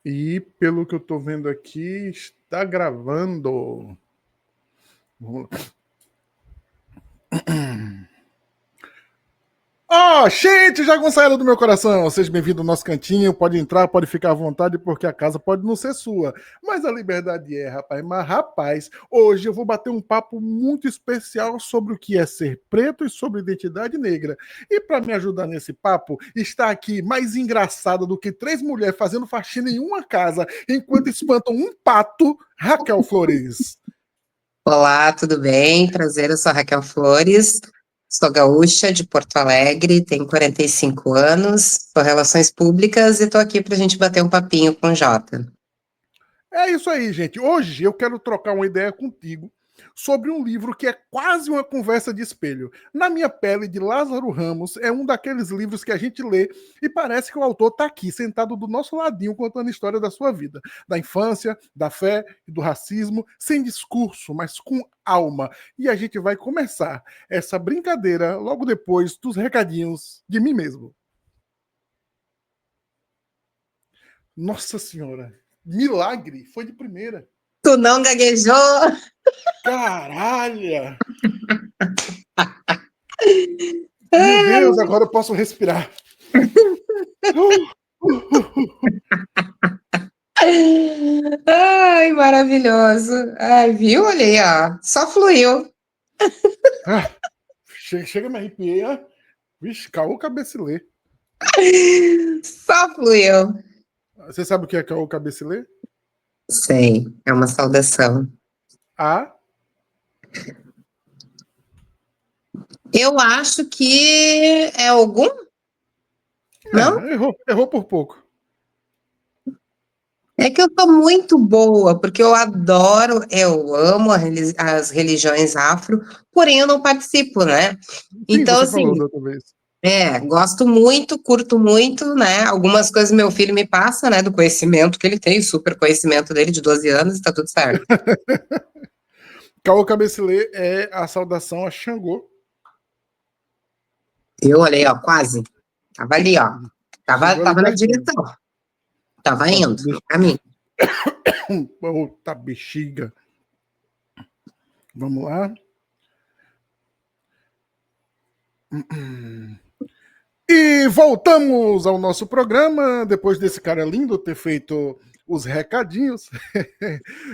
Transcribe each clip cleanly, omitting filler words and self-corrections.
E pelo que eu tô vendo aqui, está gravando. Vamos lá. Gente, já saída do meu coração. Seja bem-vindo ao nosso cantinho. Pode entrar, pode ficar à vontade, porque a casa pode não ser sua. Mas a liberdade é, rapaz. Mas, rapaz, hoje eu vou bater um papo muito especial sobre o que é ser preto e sobre identidade negra. E para me ajudar nesse papo, está aqui mais engraçada do que 3 mulheres fazendo faxina em uma casa enquanto espantam um pato, Raquel Flores. Olá, tudo bem? Prazer, eu sou a Raquel Flores, sou gaúcha de Porto Alegre, tenho 45 anos, sou Relações Públicas e estou aqui para a gente bater um papinho com o Jota. É isso aí, gente. Hoje eu quero trocar uma ideia contigo sobre um livro que é quase uma conversa de espelho. Na Minha Pele, de Lázaro Ramos, é um daqueles livros que a gente lê e parece que o autor está aqui, sentado do nosso ladinho, contando a história da sua vida, da infância, da fé e do racismo, sem discurso, mas com alma. E a gente vai começar essa brincadeira logo depois dos recadinhos de mim mesmo. Nossa Senhora, milagre, foi de primeira. Tu não gaguejou? Caralho! Meu Deus, agora eu posso respirar. Ai, maravilhoso. Ai, viu? Olha aí, ó. Só fluiu. Chega, me arrepiei. Vixe, caô cabecilê. Só fluiu. Você sabe o que é caô cabecilê? Sei, é uma saudação. A. Eu acho que é algum? Não? Errou por pouco. É que eu tô muito boa, porque eu amo as religiões afro, porém eu não participo, né? Sim, Então, você falou assim, da outra vez. gosto muito, curto muito, né? Algumas coisas meu filho me passa, né, do conhecimento que ele tem, super conhecimento dele de 12 anos, tá tudo certo. Caô cabecilê é a saudação a Xangô. Eu olhei, ó, quase. Tava ali, ó. Chegou ali Tava na pertinho. direção. Tava Pronto, indo no caminho. Outra bexiga. Vamos lá. E voltamos ao nosso programa, depois desse cara lindo ter feito os recadinhos.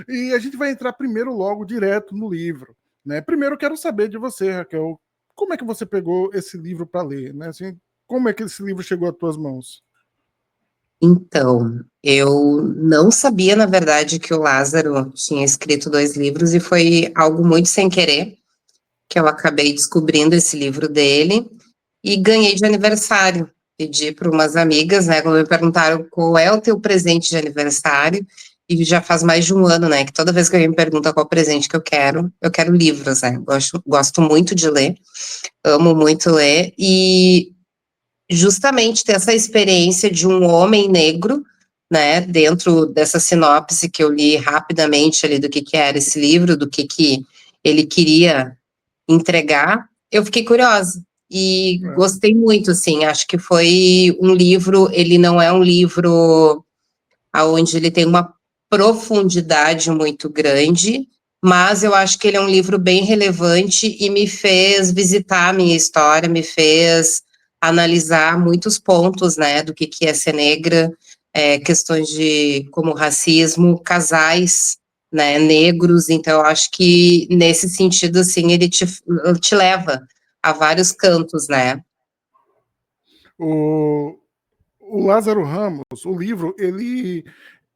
E a gente vai entrar primeiro logo direto no livro. Né? Primeiro eu quero saber de você, Raquel, como é que você pegou esse livro para ler? Né? Assim, como é que esse livro chegou às tuas mãos? Então, eu não sabia, na verdade, que o Lázaro tinha escrito 2 livros e foi algo muito sem querer que eu acabei descobrindo esse livro dele e ganhei de aniversário. Pedi para umas amigas, né, quando me perguntaram qual é o teu presente de aniversário, e já faz mais de um ano, né, que toda vez que alguém me pergunta qual presente que eu quero livros, né, gosto muito de ler, amo muito ler, e justamente ter essa experiência de um homem negro, né, dentro dessa sinopse que eu li rapidamente ali do que era esse livro, do que ele queria entregar, eu fiquei curiosa e gostei muito, assim, acho que foi um livro, ele não é um livro onde ele tem uma profundidade muito grande, mas eu acho que ele é um livro bem relevante e me fez visitar a minha história, me fez analisar muitos pontos, né, do que é ser negra, questões de como racismo, casais, né, negros, então eu acho que nesse sentido, assim, ele te leva a vários cantos, né. O Lázaro Ramos, o livro, ele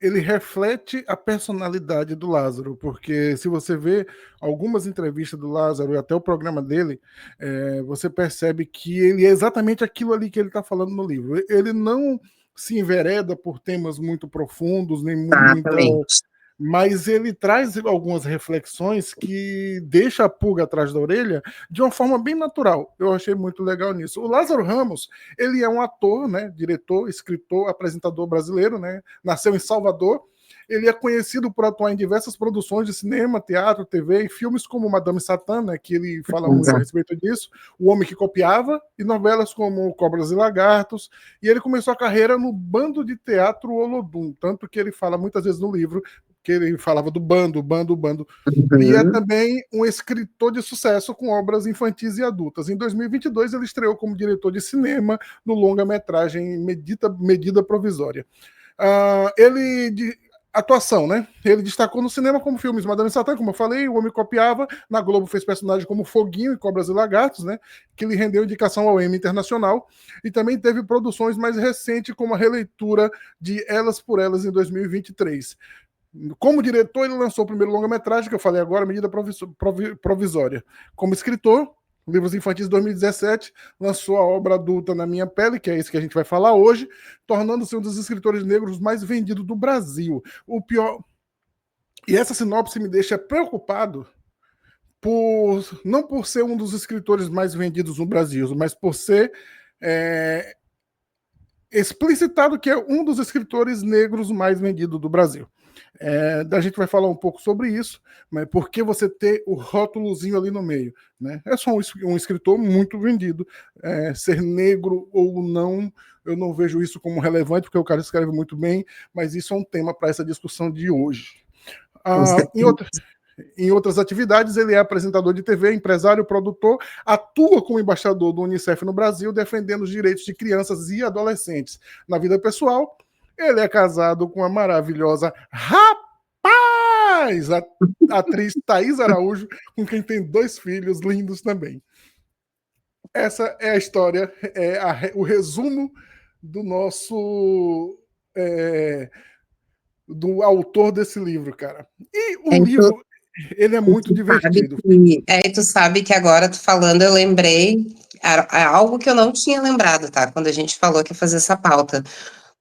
reflete a personalidade do Lázaro, porque se você vê algumas entrevistas do Lázaro e até o programa dele, você percebe que ele é exatamente aquilo ali que ele está falando no livro. Ele não se envereda por temas muito profundos, nem muita, Exatamente. mas ele traz algumas reflexões que deixa a pulga atrás da orelha de uma forma bem natural. Eu achei muito legal nisso. O Lázaro Ramos, ele é um ator, né, diretor, escritor, apresentador brasileiro, né, nasceu em Salvador Ele é conhecido por atuar em diversas produções de cinema, teatro, TV e filmes como Madame Satã, né, que ele fala muito a respeito disso, O Homem que Copiava, e novelas como Cobras e Lagartos. E ele começou a carreira no Bando de Teatro Olodum, tanto que ele fala muitas vezes no livro que ele falava do bando, bando, bando. E é também um escritor de sucesso com obras infantis e adultas. Em 2022, ele estreou como diretor de cinema no longa-metragem Medida Provisória. Atuação, né? Ele destacou no cinema como filmes Madame Satã, como eu falei, O Homem Copiava, na Globo fez personagens como Foguinho e Cobras e Lagartos, né? Que lhe rendeu indicação ao Emmy Internacional, e também teve produções mais recentes, como a releitura de Elas por Elas em 2023. Como diretor, ele lançou o primeiro longa-metragem, que eu falei agora, Medida Provisória. Como escritor, Livros Infantis 2017, lançou a obra adulta Na Minha Pele, que é isso que a gente vai falar hoje, tornando-se um dos escritores negros mais vendidos do Brasil. O pior... E essa sinopse me deixa preocupado não por ser um dos escritores mais vendidos no Brasil, mas por ser explicitado que é um dos escritores negros mais vendidos do Brasil. A gente vai falar um pouco sobre isso, mas por que você ter o rótulozinho ali no meio? Né? É só um escritor muito vendido. Ser negro ou não, eu não vejo isso como relevante, porque o cara escreve muito bem, mas isso é um tema para essa discussão de hoje. Em outras atividades, ele é apresentador de TV, empresário, produtor, atua como embaixador do Unicef no Brasil, defendendo os direitos de crianças e adolescentes. Na vida pessoal, ele é casado com a maravilhosa a atriz Thaís Araújo, com quem tem 2 filhos lindos também. Essa é a história, o resumo do nosso... do autor desse livro, cara. E o livro... Ele é muito divertido. Tu sabe que agora, tu falando, eu lembrei, algo que eu não tinha lembrado, tá? Quando a gente falou que ia fazer essa pauta.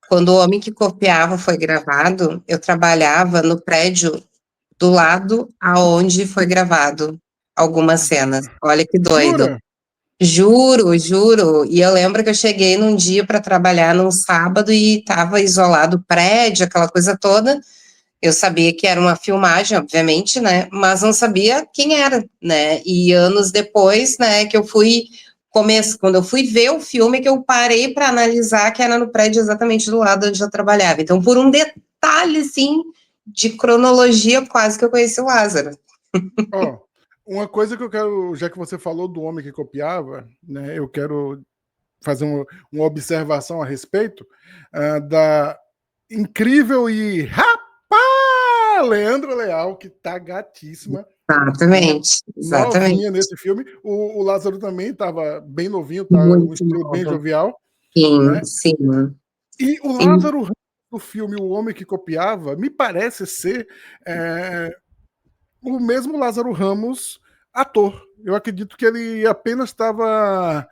Quando O Homem que Copiava foi gravado, eu trabalhava no prédio do lado aonde foi gravado algumas cenas. Olha que doido. Jura? Juro, juro. E eu lembro que eu cheguei num dia para trabalhar num sábado e estava isolado o prédio, aquela coisa toda. Eu sabia que era uma filmagem, obviamente, né? Mas não sabia quem era, né? E anos depois, né, que eu fui quando eu fui ver o filme, que eu parei para analisar que era no prédio exatamente do lado onde eu trabalhava. Então, por um detalhe, assim, de cronologia, quase que eu conheci o Lázaro. Ó, uma coisa que eu quero, já que você falou do homem que copiava, né? Eu quero fazer uma observação a respeito da incrível e Leandra Leal, que tá gatíssima. Exatamente, exatamente. Novinha nesse filme. O Lázaro também estava bem novinho, tá? Muito Um estilo bem nova. jovial. Sim, Né? sim. E o Sim. Lázaro do filme O Homem que Copiava me parece ser o mesmo Lázaro Ramos ator. Eu acredito que ele apenas estava...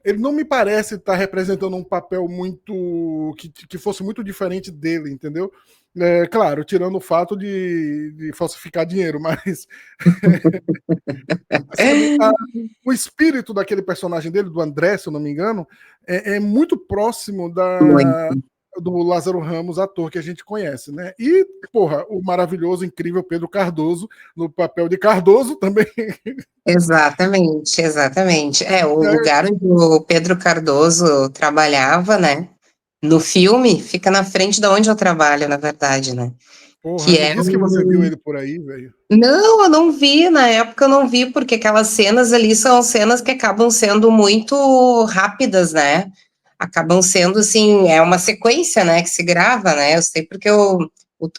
Ele não me parece estar representando um papel muito... que fosse muito diferente dele, entendeu? Claro, tirando o fato de falsificar dinheiro, mas... sabe, o espírito daquele personagem dele, do André, se eu não me engano, é muito próximo do Lázaro Ramos, ator que a gente conhece, né? E, porra, o maravilhoso, incrível Pedro Cardoso, no papel de Cardoso também. Exatamente, exatamente. O lugar onde o Pedro Cardoso trabalhava, né? No filme, fica na frente de onde eu trabalho, na verdade, né? Porra, Que me é disse que você viu ele por aí, velho. Não, eu não vi, na época eu não vi, porque aquelas cenas ali são cenas que acabam sendo muito rápidas, né? Acabam sendo, assim, é uma sequência, né, que se grava, né? Eu sei porque o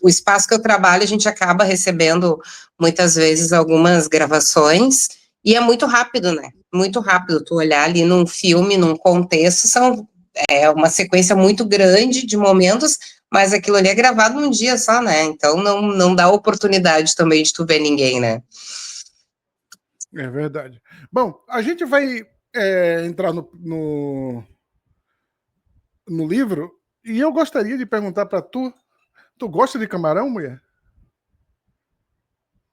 espaço que eu trabalho, a gente acaba recebendo, muitas vezes, algumas gravações, e é muito rápido, né? Muito rápido. Tu olhar ali num filme, num contexto, é uma sequência muito grande de momentos, mas aquilo ali é gravado num dia só, né? Então não dá oportunidade também de tu ver ninguém, né? É verdade. Bom, a gente vai entrar no livro e eu gostaria de perguntar para tu gosta de camarão, mulher?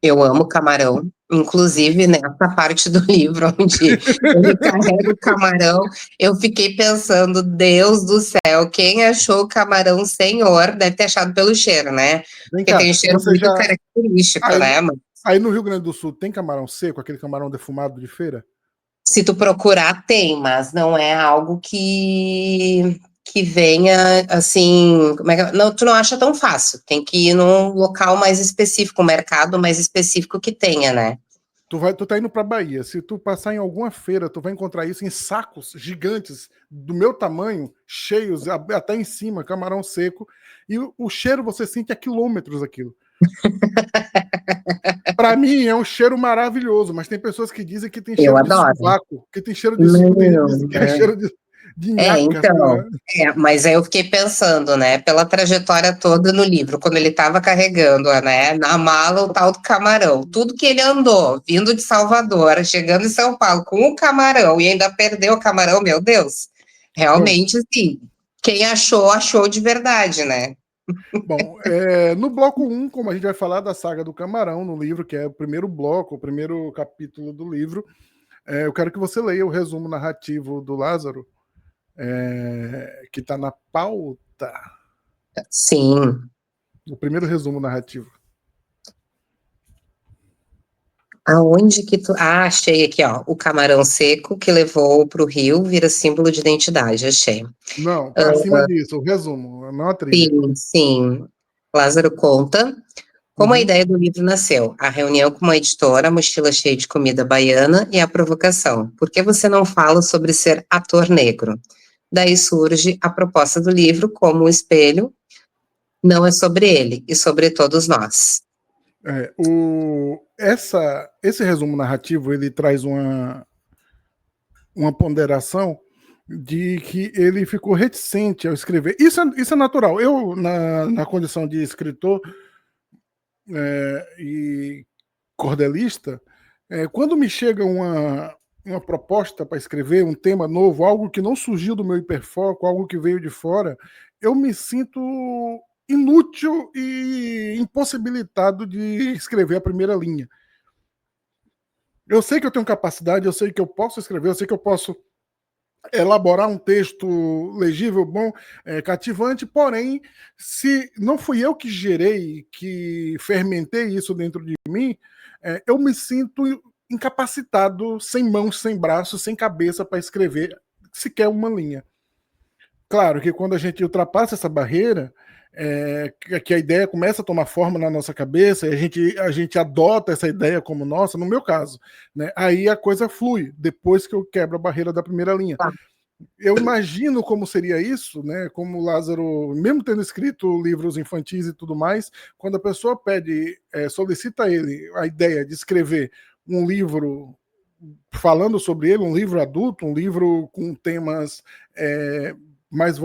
Eu amo camarão, inclusive nessa parte do livro onde ele carrega o camarão, eu fiquei pensando, Deus do céu, quem achou o camarão senhor deve ter achado pelo cheiro, né? Vem Porque tem um cá, cheiro você muito já. característico, Aí, né? Mas aí no Rio Grande do Sul tem camarão seco, aquele camarão defumado de feira? se tu procurar, tem, mas não é algo que venha assim, como é que, não, tu não acha tão fácil, tem que ir num local mais específico, um mercado mais específico que tenha, né? Tu tá indo pra Bahia. Se tu passar em alguma feira, tu vai encontrar isso em sacos gigantes, do meu tamanho, cheios, até em cima, camarão seco. E o cheiro você sente a quilômetros aquilo. Para mim é um cheiro maravilhoso, mas tem pessoas que dizem que tem Eu cheiro de adoro. sovaco, que tem cheiro de Não, tem gente que diz que é é. cheiro de É, nhaca, sei lá. então, mas aí eu fiquei pensando, né, pela trajetória toda no livro, quando ele estava carregando, né, na mala o tal do camarão, tudo que ele andou, vindo de Salvador, chegando em São Paulo com o camarão e ainda perdeu o camarão, meu Deus, Bom, realmente, sim, quem achou, achou de verdade, né? bom, no bloco um, como a gente vai falar da saga do camarão no livro, que é o primeiro bloco, o primeiro capítulo do livro, eu quero que você leia o resumo narrativo do Lázaro, que está na pauta. Sim. O primeiro resumo narrativo. Aonde que tu... Ah, achei aqui, ó, o camarão seco que levou para o Rio vira símbolo de identidade, achei. Não, tá acima disso, o resumo, não a trilha. Sim, sim. Lázaro conta como a Uhum. ideia do livro nasceu. A reunião com uma editora, a mochila cheia de comida baiana e a provocação. Por que você não fala sobre ser ator negro? Daí surge a proposta do livro como um espelho, não é sobre ele, e sobre todos nós. Esse resumo narrativo ele traz uma ponderação de que ele ficou reticente ao escrever. Isso é natural. Eu, na condição de escritor e cordelista, quando me chega uma proposta para escrever, um tema novo, algo que não surgiu do meu hiperfoco, algo que veio de fora, eu me sinto inútil e impossibilitado de escrever a primeira linha. Eu sei que eu tenho capacidade, eu sei que eu posso escrever, eu sei que eu posso elaborar um texto legível, bom, cativante, porém, se não fui eu que gerei, que fermentei isso dentro de mim, eu me sinto incapacitado, sem mãos, sem braços, sem cabeça para escrever sequer uma linha. Claro que quando a gente ultrapassa essa barreira, que a ideia começa a tomar forma na nossa cabeça, e a gente adota essa ideia como nossa, no meu caso, né? Aí a coisa flui, depois que eu quebro a barreira da primeira linha. Eu imagino como seria isso, né? Como Lázaro, mesmo tendo escrito livros infantis e tudo mais, quando a pessoa pede, solicita a ele a ideia de escrever um livro falando sobre ele, um livro adulto, um livro com temas mais,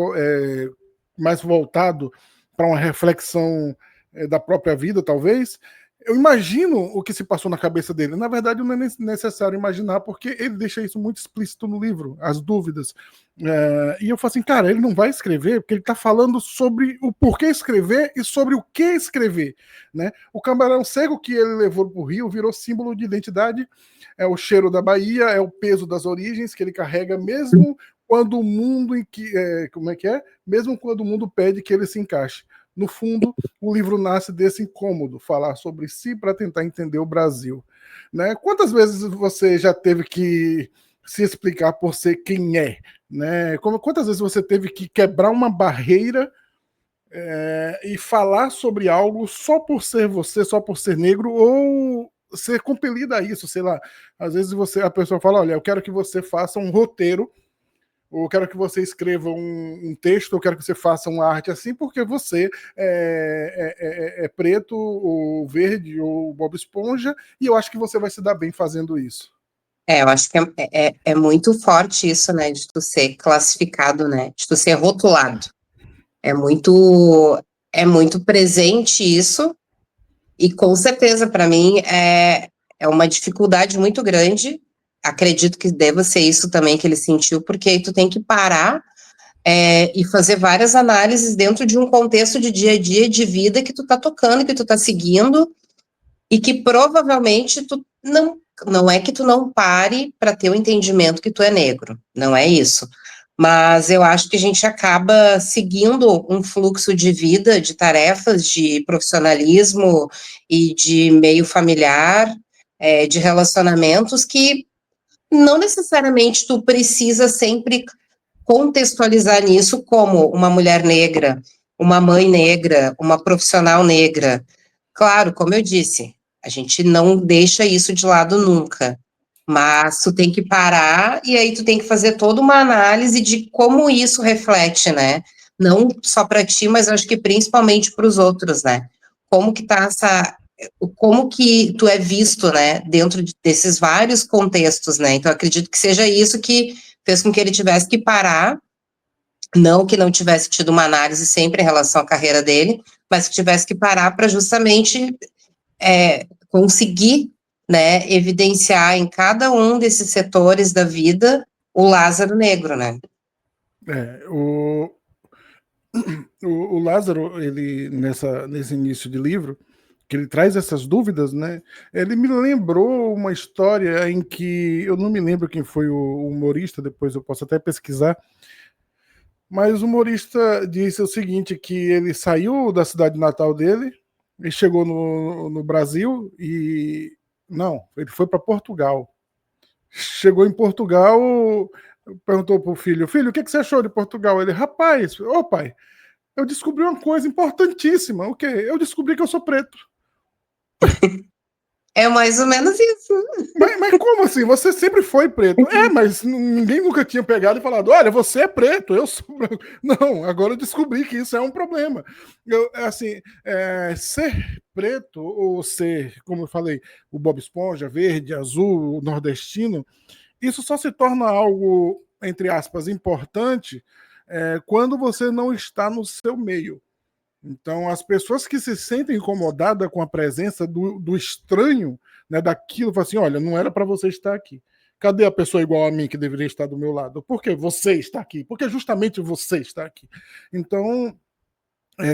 mais voltado para uma reflexão da própria vida, talvez. Eu imagino o que se passou na cabeça dele. Na verdade, não é necessário imaginar, porque ele deixa isso muito explícito no livro, as dúvidas. E eu falo assim, cara, ele não vai escrever, porque ele está falando sobre o porquê escrever e sobre o que escrever. Né? O camarão seco que ele levou para o Rio virou símbolo de identidade, é o cheiro da Bahia, é o peso das origens que ele carrega, mesmo quando o mundo como é que é? Mesmo quando o mundo pede que ele se encaixe. No fundo, o livro nasce desse incômodo, falar sobre si para tentar entender o Brasil. Né? Quantas vezes você já teve que se explicar por ser quem é? Né? Quantas vezes você teve que quebrar uma barreira e falar sobre algo só por ser você, só por ser negro, ou ser compelida a isso, sei lá. Às vezes a pessoa fala, olha, eu quero que você faça um roteiro, ou eu quero que você escreva um texto, eu quero que você faça uma arte assim, porque você é preto, ou verde, ou Bob Esponja, e eu acho que você vai se dar bem fazendo isso. Eu acho que é muito forte isso, né, de tu ser classificado, né, de tu ser rotulado. É muito presente isso, e com certeza, para mim, é uma dificuldade muito grande. Acredito que deva ser isso também que ele sentiu, porque aí tu tem que parar e fazer várias análises dentro de um contexto de dia a dia, de vida que tu tá tocando, que tu tá seguindo, e que provavelmente tu não é que tu não pare para ter o entendimento que tu é negro, não é isso. Mas eu acho que a gente acaba seguindo um fluxo de vida, de tarefas, de profissionalismo e de meio familiar, de relacionamentos que não necessariamente tu precisa sempre contextualizar nisso como uma mulher negra, uma mãe negra, uma profissional negra. Claro, como eu disse, a gente não deixa isso de lado nunca, mas tu tem que parar e aí tu tem que fazer toda uma análise de como isso reflete, né? Não só para ti, mas eu acho que principalmente para os outros, né? Como que tá como que tu é visto, né, dentro desses vários contextos, né? Então acredito que seja isso que fez com que ele tivesse que parar, não que não tivesse tido uma análise sempre em relação à carreira dele, mas que tivesse que parar para justamente conseguir, né, evidenciar em cada um desses setores da vida o Lázaro negro, né? O Lázaro, ele, nesse início de livro, que ele traz essas dúvidas, né? Ele me lembrou uma história em que eu não me lembro quem foi o humorista, depois eu posso até pesquisar, mas o humorista disse o seguinte, que ele saiu da cidade natal dele e chegou no Brasil e... Não, ele foi para Portugal. Chegou em Portugal, perguntou para o filho, o que você achou de Portugal? Ele, rapaz, ô pai, eu descobri uma coisa importantíssima. O quê? Eu descobri que eu sou preto. É mais ou menos isso. Mas como assim? Você sempre foi preto. Mas ninguém nunca tinha pegado e falado: olha, você é preto, eu sou branco. Não, agora eu descobri que isso é um problema. Assim, ser preto ou ser, como eu falei, o Bob Esponja, verde, azul, nordestino, isso só se torna algo, entre aspas, importante quando você não está no seu meio. Então, as pessoas que se sentem incomodadas com a presença do estranho, né, daquilo, falam assim: olha, não era para você estar aqui. Cadê a pessoa igual a mim que deveria estar do meu lado? Por que você está aqui? Porque justamente você está aqui. Então,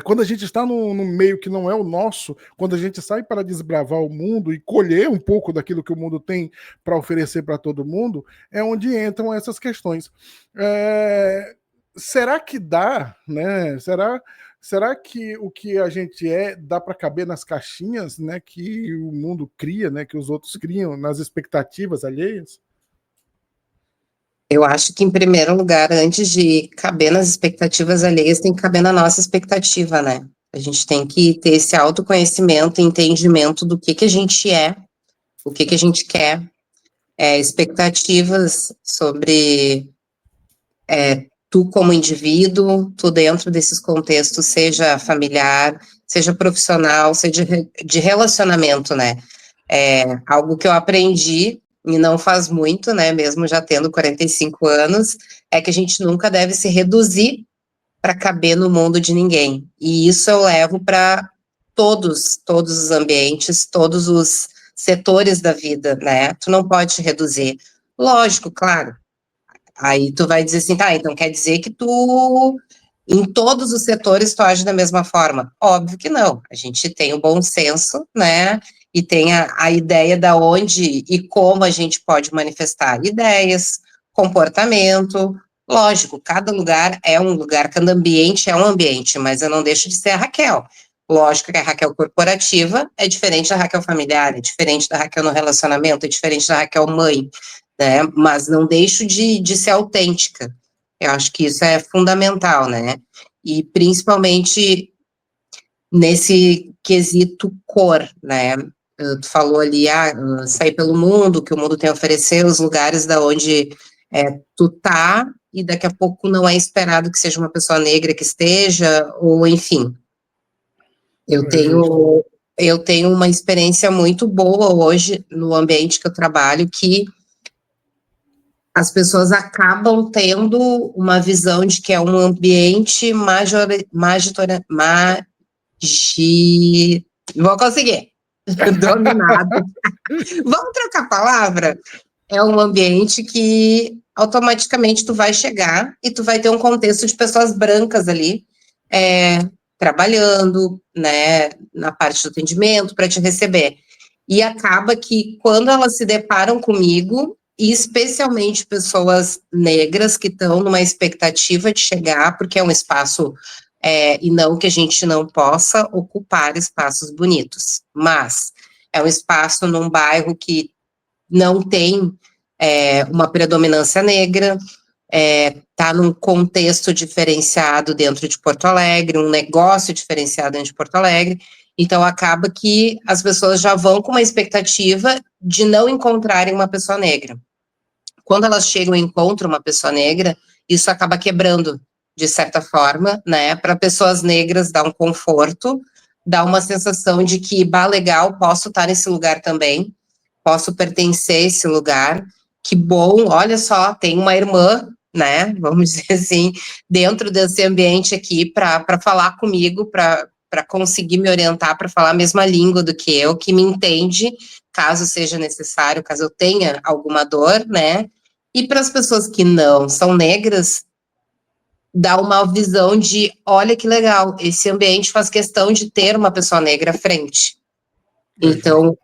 quando a gente está no meio que não é o nosso, quando a gente sai para desbravar o mundo e colher um pouco daquilo que o mundo tem para oferecer para todo mundo, é onde entram essas questões. Será que dá, né? Será que o que a gente dá para caber nas caixinhas, né, que o mundo cria, né, que os outros criam, nas expectativas alheias? Eu acho que, em primeiro lugar, antes de caber nas expectativas alheias, tem que caber na nossa expectativa, né? A gente tem que ter esse autoconhecimento e entendimento do que a gente é, o que a gente quer, expectativas sobre tu como indivíduo, tu dentro desses contextos, seja familiar, seja profissional, seja de relacionamento, né? Algo que eu aprendi, e não faz muito, né, mesmo já tendo 45 anos, é que a gente nunca deve se reduzir para caber no mundo de ninguém. E isso eu levo para todos os ambientes, todos os setores da vida, né? Tu não pode te reduzir. Lógico, claro. Aí tu vai dizer assim, tá, então quer dizer que tu, em todos os setores, tu age da mesma forma? Óbvio que não. A gente tem o bom senso, né, e tem a ideia da onde e como a gente pode manifestar ideias, comportamento. Lógico, cada lugar é um lugar, cada ambiente é um ambiente, mas eu não deixo de ser a Raquel. Lógico que a Raquel corporativa é diferente da Raquel familiar, é diferente da Raquel no relacionamento, é diferente da Raquel mãe, né? Mas não deixo de ser autêntica. Eu acho que isso é fundamental, né? E principalmente nesse quesito cor, né? Tu falou ali, sair pelo mundo, que o mundo tem a oferecer, os lugares da onde tu tá, e daqui a pouco não é esperado que seja uma pessoa negra que esteja, ou enfim. Eu tenho uma experiência muito boa hoje no ambiente que eu trabalho, que as pessoas acabam tendo uma visão de que é um ambiente vou conseguir, dominado. Vamos trocar a palavra? É um ambiente que automaticamente tu vai chegar e tu vai ter um contexto de pessoas brancas ali, trabalhando, né, na parte do atendimento para te receber. e acaba que quando elas se deparam comigo, e especialmente pessoas negras que estão numa expectativa de chegar, porque é um espaço, e não que a gente não possa ocupar espaços bonitos, mas é um espaço num bairro que não tem uma predominância negra, está num contexto diferenciado dentro de Porto Alegre, um negócio diferenciado dentro de Porto Alegre, então acaba que as pessoas já vão com uma expectativa de não encontrarem uma pessoa negra. Quando elas chegam e encontram uma pessoa negra, isso acaba quebrando, de certa forma, né, para pessoas negras dá um conforto, dá uma sensação de que, legal, posso estar nesse lugar também, posso pertencer a esse lugar, que bom, olha só, tem uma irmã, né, vamos dizer assim, dentro desse ambiente aqui para falar comigo, para conseguir me orientar, para falar a mesma língua do que eu, que me entende, caso seja necessário, caso eu tenha alguma dor, né, e para as pessoas que não são negras, dá uma visão de, olha que legal, esse ambiente faz questão de ter uma pessoa negra à frente. Então,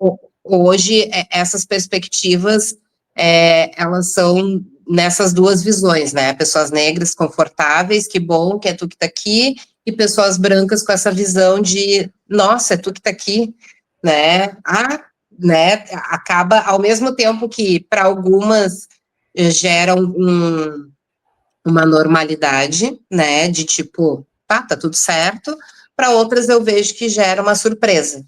hoje, essas perspectivas, elas são nessas duas visões, né? Pessoas negras confortáveis, que bom que é tu que tá aqui, e pessoas brancas com essa visão de, nossa, é tu que tá aqui, né? Né? Acaba, ao mesmo tempo que, para algumas, gera uma normalidade, né? De tipo, tá tudo certo. Para outras, eu vejo que gera uma surpresa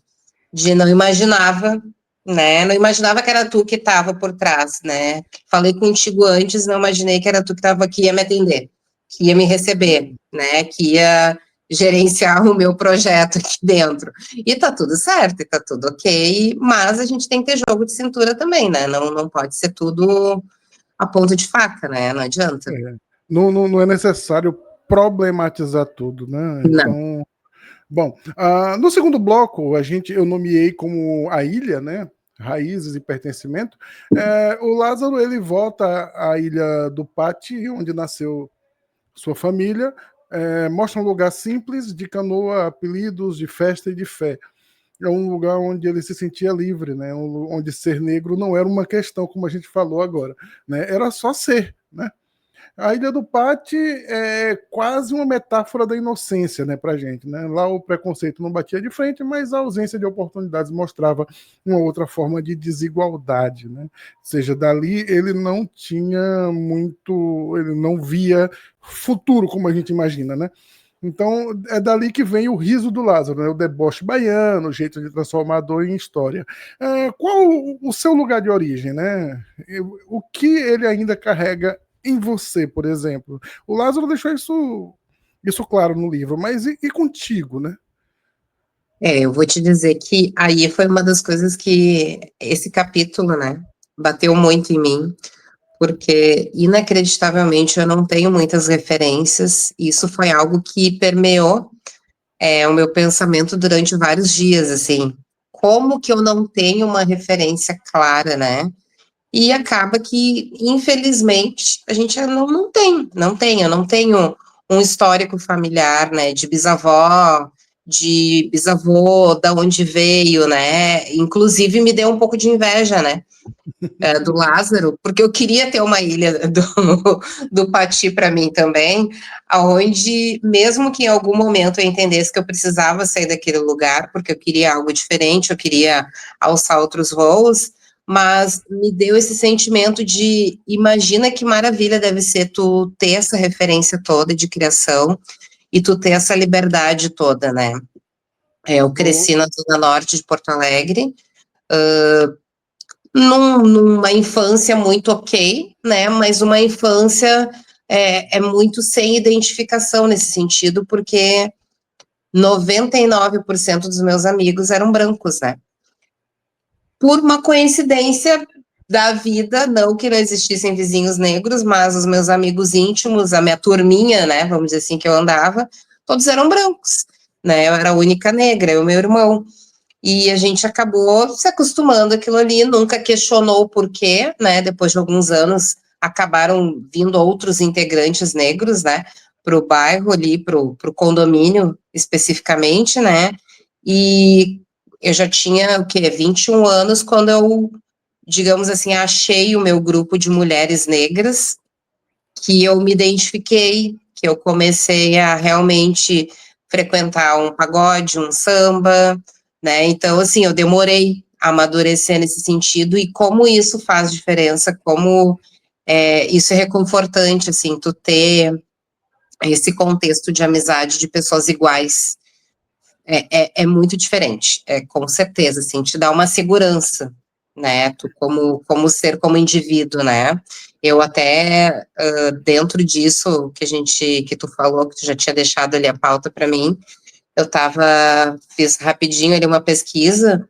de não imaginava, né? Não imaginava que era tu que estava por trás, né? Falei contigo antes, não imaginei que era tu que estava aqui e ia me atender, que ia me receber, né? Que ia gerenciar o meu projeto aqui dentro. E tá tudo certo, e tá tudo ok, mas a gente tem que ter jogo de cintura também, né? Não pode ser tudo a ponto de faca, né? Não adianta. Não é necessário problematizar tudo, né? Então, bom, no segundo bloco, eu nomeei como a ilha, né? Raízes e pertencimento. O Lázaro, ele volta à ilha do Pati, onde nasceu sua família, mostra um lugar simples, de canoa, apelidos, de festa e de fé. É um lugar onde ele se sentia livre, né? Onde ser negro não era uma questão, como a gente falou agora, né? Era só ser, né? A Ilha do Pati é quase uma metáfora da inocência, né, pra gente, né? Lá o preconceito não batia de frente, mas a ausência de oportunidades mostrava uma outra forma de desigualdade, né? Ou seja, dali ele não tinha muito, ele não via futuro como a gente imagina, né? Então é dali que vem o riso do Lázaro, né? O deboche baiano, o jeito de transformar a dor em história. Qual o seu lugar de origem, né? O que ele ainda carrega em você, por exemplo? O Lázaro deixou isso claro no livro, mas e contigo, né? Eu vou te dizer que aí foi uma das coisas que esse capítulo, né, bateu muito em mim, porque inacreditavelmente eu não tenho muitas referências, e isso foi algo que permeou o meu pensamento durante vários dias, assim, como que eu não tenho uma referência clara, né? E acaba que, infelizmente, a gente eu não tenho um histórico familiar, né, de bisavó, de bisavô, da onde veio, né, inclusive me deu um pouco de inveja, né, do Lázaro, porque eu queria ter uma ilha do Pati para mim também, aonde, mesmo que em algum momento eu entendesse que eu precisava sair daquele lugar, porque eu queria algo diferente, eu queria alçar outros voos, mas me deu esse sentimento de, imagina que maravilha deve ser tu ter essa referência toda de criação e tu ter essa liberdade toda, né? Eu cresci na zona norte de Porto Alegre, numa infância muito ok, né? Mas uma infância muito sem identificação nesse sentido, porque 99% dos meus amigos eram brancos, né? Por uma coincidência da vida, não que não existissem vizinhos negros, mas os meus amigos íntimos, a minha turminha, né? Vamos dizer assim, que eu andava, todos eram brancos, né? Eu era a única negra, eu e meu irmão. E a gente acabou se acostumando àquilo ali, nunca questionou o porquê, né? Depois de alguns anos, acabaram vindo outros integrantes negros, né? Para o bairro ali, para o condomínio especificamente, né? E eu já tinha, o quê, 21 anos, quando eu, digamos assim, achei o meu grupo de mulheres negras, que eu me identifiquei, que eu comecei a realmente frequentar um pagode, um samba, né? Então, assim, eu demorei a amadurecer nesse sentido, e como isso faz diferença, como isso é reconfortante, assim, tu ter esse contexto de amizade de pessoas iguais, é muito diferente, com certeza, assim, te dá uma segurança, né, tu como ser, como indivíduo, né, eu até, dentro disso que tu falou, que tu já tinha deixado ali a pauta para mim, fiz rapidinho ali uma pesquisa,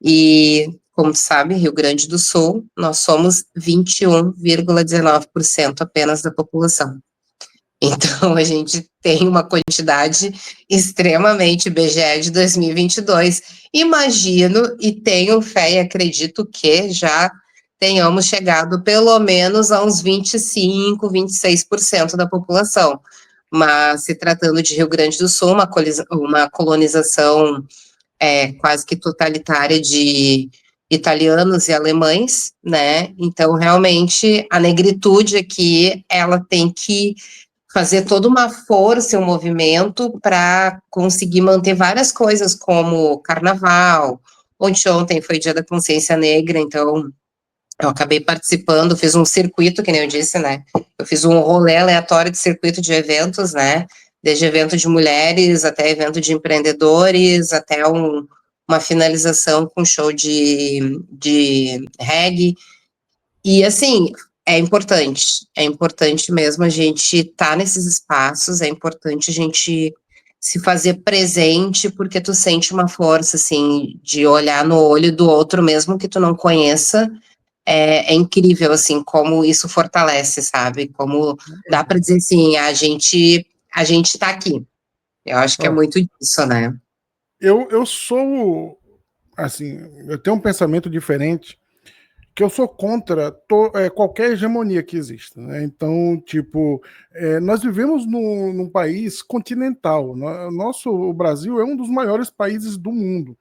e, como tu sabe, Rio Grande do Sul, nós somos 21,19% apenas da população. Então, a gente tem uma quantidade extremamente IBGE de 2022. Imagino e tenho fé e acredito que já tenhamos chegado pelo menos a uns 25, 26% da população. Mas, se tratando de Rio Grande do Sul, uma colonização quase que totalitária de italianos e alemães, né? Então, realmente, a negritude aqui, ela tem que fazer toda uma força, um movimento para conseguir manter várias coisas, como carnaval. Ontem foi Dia da Consciência Negra, então eu acabei participando, fiz um circuito, que nem eu disse, né? Eu fiz um rolê aleatório de circuito de eventos, né? Desde evento de mulheres, até evento de empreendedores, até uma finalização com show de reggae. E, assim, é importante mesmo a gente estar nesses espaços, é importante a gente se fazer presente, porque tu sente uma força, assim, de olhar no olho do outro, mesmo que tu não conheça, é incrível, assim, como isso fortalece, sabe? Como dá para dizer assim, a gente tá aqui. Eu acho que é Ó, muito disso, né? eu sou, assim, eu tenho um pensamento diferente, que eu sou contra qualquer hegemonia que exista, né? Então, tipo, nós vivemos num país continental. O Brasil é um dos maiores países do mundo,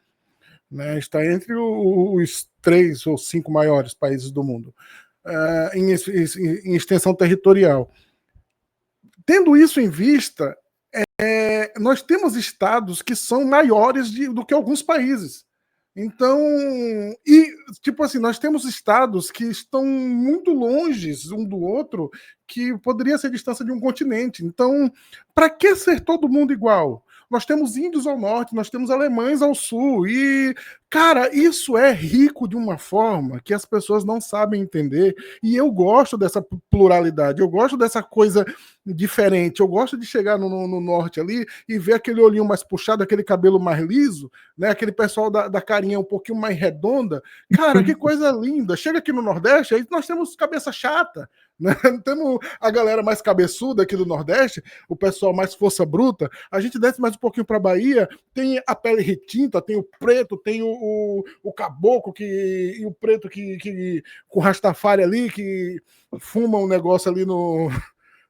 né? Está entre os 3 ou 5 maiores países do mundo, em extensão territorial. Tendo isso em vista, nós temos estados que são maiores do que alguns países. Então, tipo assim, nós temos estados que estão muito longe um do outro, que poderia ser a distância de um continente. Então, para que ser todo mundo igual? Nós temos índios ao norte, nós temos alemães ao sul, e, cara, isso é rico de uma forma que as pessoas não sabem entender, e eu gosto dessa pluralidade, eu gosto dessa coisa diferente, eu gosto de chegar no norte ali e ver aquele olhinho mais puxado, aquele cabelo mais liso, né? Aquele pessoal da carinha um pouquinho mais redonda. Cara, que coisa linda. Chega aqui no Nordeste, aí nós temos cabeça chata, né? Temos a galera mais cabeçuda aqui do Nordeste, o pessoal mais força bruta. A gente desce mais um pouquinho para Bahia, tem a pele retinta, tem o preto, tem o caboclo e o preto que com Rastafari ali, que fuma um negócio ali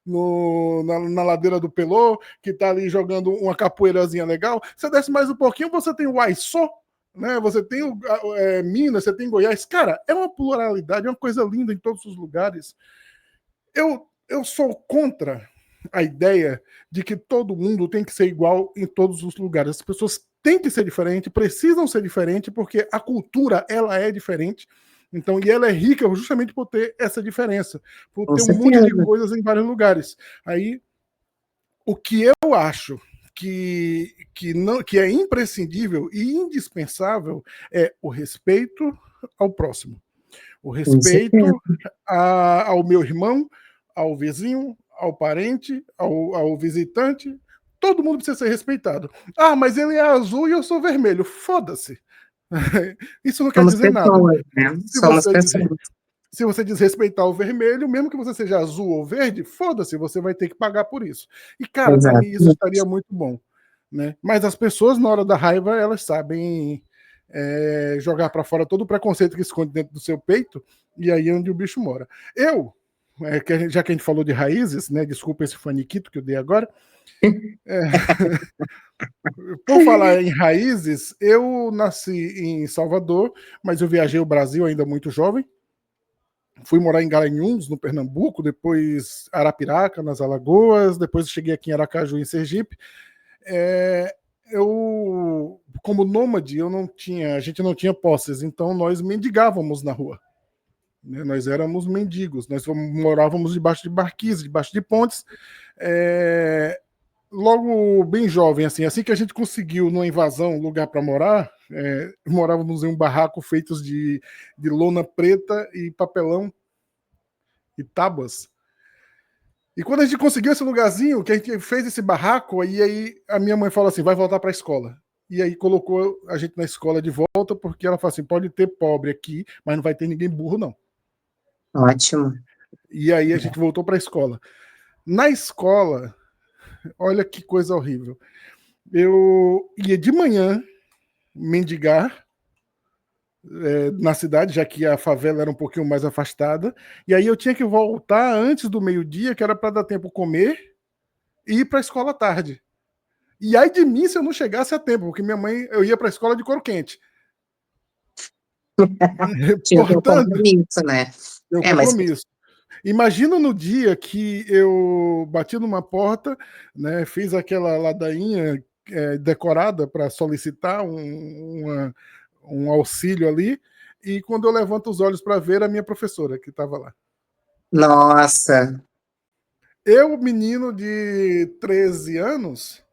na ladeira do Pelô, que tá ali jogando uma capoeirazinha legal. Você desce mais um pouquinho, você tem o Aiçó, né? Você tem Minas, você tem Goiás. Cara, é uma pluralidade, é uma coisa linda em todos os lugares. Eu sou contra a ideia de que todo mundo tem que ser igual em todos os lugares. As pessoas têm que ser diferentes, precisam ser diferentes, porque a cultura, ela é diferente. Então, e ela é rica justamente por ter essa diferença, por Com ter um monte de certeza. coisas em vários lugares. Aí, o que eu acho que é imprescindível e indispensável é o respeito ao próximo, o Com respeito certeza. ao meu irmão, ao vizinho, ao parente, ao visitante. Todo mundo precisa ser respeitado. Ah, mas ele é azul e eu sou vermelho. Foda-se. Isso não quer Somos dizer nada. pessoas, né? Se Somos você diz, pessoas. se você desrespeitar o vermelho, mesmo que você seja azul ou verde, foda-se, você vai ter que pagar por isso. E, cara, para mim isso Exato. estaria muito bom. Né? Mas as pessoas, na hora da raiva, elas sabem jogar para fora todo o preconceito que esconde dentro do seu peito, e aí é onde o bicho mora. Já que a gente falou de raízes, né? Desculpa esse faniquito que eu dei agora. É, Por falar em raízes, eu nasci em Salvador, mas eu viajei o Brasil ainda muito jovem. Fui morar em Garanhuns, no Pernambuco, depois Arapiraca, nas Alagoas, depois cheguei aqui em Aracaju, em Sergipe. Eu, como nômade, a gente não tinha posses, então nós mendigávamos na rua. Né? Nós éramos mendigos, nós morávamos debaixo de barquisas, debaixo de pontes. Logo bem jovem, assim que a gente conseguiu, numa invasão, lugar para morar, morávamos em um barraco feito de lona preta e papelão e tábuas. E quando a gente conseguiu esse lugarzinho, que a gente fez esse barraco, aí a minha mãe falou assim, vai voltar para a escola. E aí colocou a gente na escola de volta, porque ela falou assim, pode ter pobre aqui, mas não vai ter ninguém burro, não. Ótimo. E aí a gente voltou para a escola. Na escola, olha que coisa horrível. Eu ia de manhã mendigar na cidade, já que a favela era um pouquinho mais afastada, e aí eu tinha que voltar antes do meio-dia, que era para dar tempo comer e ir para a escola à tarde. E aí de mim se eu não chegasse a tempo, porque minha mãe, eu ia para a escola de couro quente. Tinha o teu Portanto, compromisso, né? meu Mas compromisso. Imagina no dia que eu bati numa porta, né, fiz aquela ladainha decorada para solicitar um auxílio ali, e quando eu levanto os olhos para ver a minha professora que estava lá. nossa, Eu, menino de 13 anos,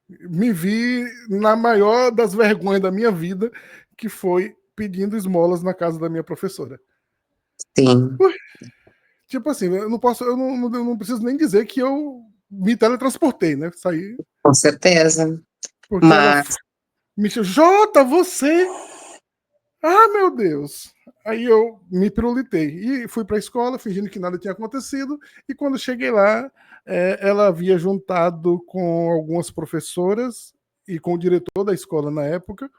me vi na maior das vergonhas da minha vida, que foi pedindo esmolas na casa da minha professora. sim, Tipo assim, eu não preciso nem dizer que eu me teletransportei, né? Saí, com certeza. porque ela Mas, me chamou, Jota, você? Ah, meu Deus! Aí eu me pirulitei e fui para a escola, fingindo que nada tinha acontecido, e quando cheguei lá, ela havia juntado com algumas professoras e com o diretor da escola na época,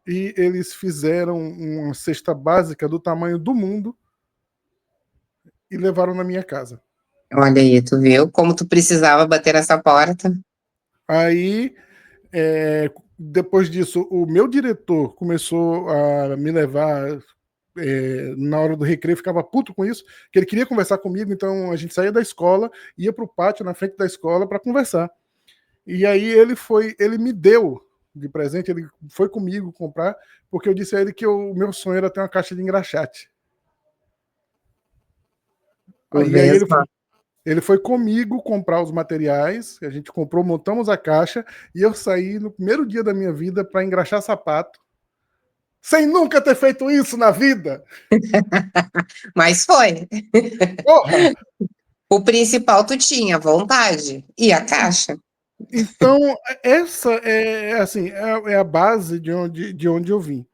e eles fizeram uma cesta básica do tamanho do mundo e levaram na minha casa. olha aí, tu viu como tu precisava bater nessa porta? Aí, depois disso, o meu diretor começou a me levar na hora do recreio, ficava puto com isso, que ele queria conversar comigo, então a gente saía da escola, ia para o pátio na frente da escola para conversar. E aí ele me deu de presente, ele foi comigo comprar, porque eu disse a ele que o meu sonho era ter uma caixa de engraxate. Tu Aí vê só. ele foi comigo comprar os materiais, a gente comprou, montamos a caixa, e eu saí no primeiro dia da minha vida para engraxar sapato, sem nunca ter feito isso na vida. Mas foi. Porra! O principal tu tinha, vontade. E a caixa? Então, essa assim, é a base de onde eu vim.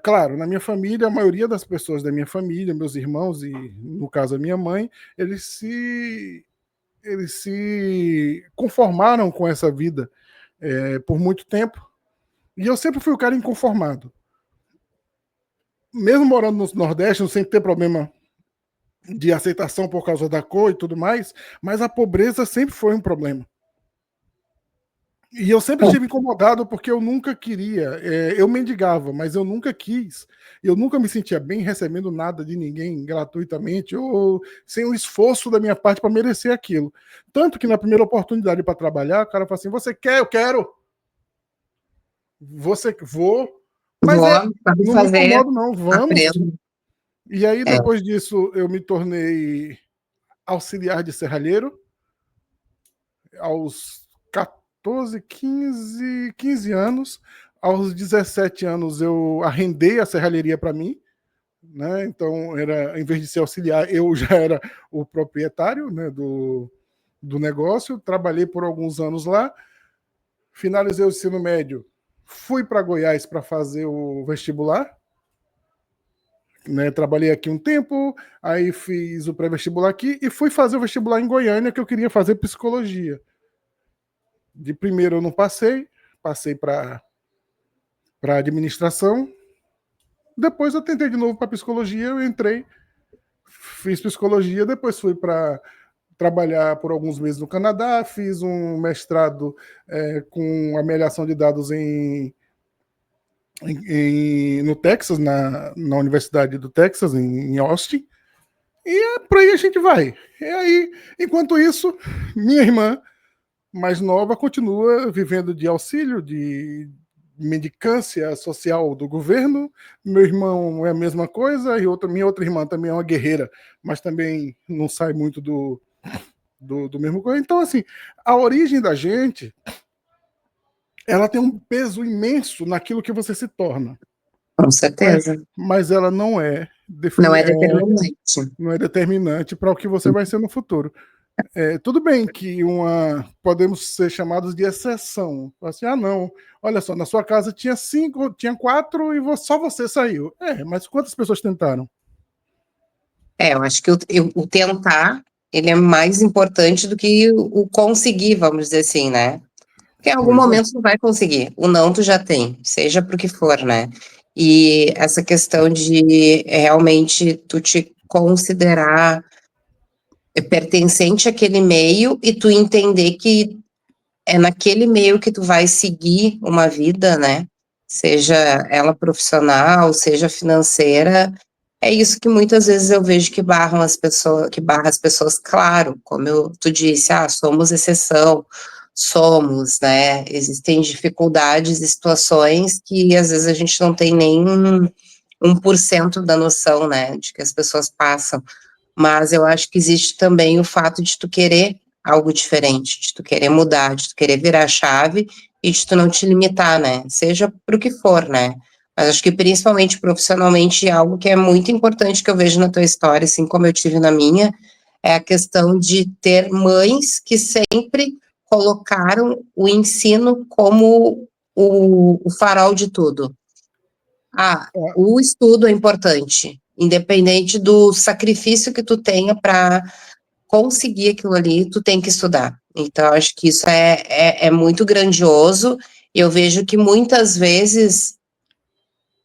Claro, na minha família, a maioria das pessoas da minha família, meus irmãos e, no caso, a minha mãe, eles se conformaram com essa vida por muito tempo. E eu sempre fui o cara inconformado. Mesmo morando no Nordeste, sem ter problema de aceitação por causa da cor e tudo mais, mas a pobreza sempre foi um problema. E eu sempre estive incomodado porque eu nunca queria. Eu mendigava, mas eu nunca quis. Eu nunca me sentia bem recebendo nada de ninguém gratuitamente ou sem um esforço da minha parte para merecer aquilo. Tanto que na primeira oportunidade para trabalhar, o cara fala assim: Você quer? Eu quero. Você vou. Mas Vou, sabe não me fazer, incomodo, não. Vamos. aprendo. E aí, É, depois disso, eu me tornei auxiliar de serralheiro aos 14, 15 anos. Aos 17 anos eu arrendei a serralheria para mim, né? Então em vez de ser auxiliar, eu já era o proprietário, né, do negócio. Trabalhei por alguns anos lá, finalizei o ensino médio, fui para Goiás para fazer o vestibular, né? Trabalhei aqui um tempo, aí fiz o pré-vestibular aqui e fui fazer o vestibular em Goiânia, que eu queria fazer psicologia. De primeiro eu não passei, passei para administração. Depois eu tentei de novo para psicologia, eu entrei, fiz psicologia, depois fui para trabalhar por alguns meses no Canadá, fiz um mestrado com amelhação de dados no Texas, na Universidade do Texas, em Austin, e por aí a gente vai. E aí, enquanto isso, minha irmã mais nova continua vivendo de auxílio, de mendicância social do governo. Meu irmão é a mesma coisa, e minha outra irmã também é uma guerreira, mas também não sai muito do mesmo coisa. Então, assim, a origem da gente, ela tem um peso imenso naquilo que você se torna. Com certeza. Mas ela não é determinante para o que você vai ser no futuro. Tudo bem que podemos ser chamados de exceção. Assim, não, olha só, na sua casa tinha 5, tinha 4 e só você saiu. Mas quantas pessoas tentaram? Eu acho que o tentar, ele é mais importante do que o conseguir, vamos dizer assim, né? Porque em algum momento tu vai conseguir. O não tu já tem, seja pro que for, né? E essa questão de realmente tu te considerar pertencente àquele meio e tu entender que é naquele meio que tu vai seguir uma vida, né? Seja ela profissional, seja financeira. É isso que muitas vezes eu vejo que barra as pessoas, claro, como tu disse, somos exceção, somos, né? Existem dificuldades e situações que às vezes a gente não tem nem 1% da noção, né, de que as pessoas passam. Mas eu acho que existe também o fato de tu querer algo diferente, de tu querer mudar, de tu querer virar a chave e de tu não te limitar, né? Seja pro que for, né? Mas acho que principalmente profissionalmente algo que é muito importante que eu vejo na tua história, assim como eu tive na minha, é a questão de ter mães que sempre colocaram o ensino como o farol de tudo. O estudo é importante, independente do sacrifício que tu tenha para conseguir aquilo ali, tu tem que estudar. Então, acho que isso é muito grandioso, e eu vejo que muitas vezes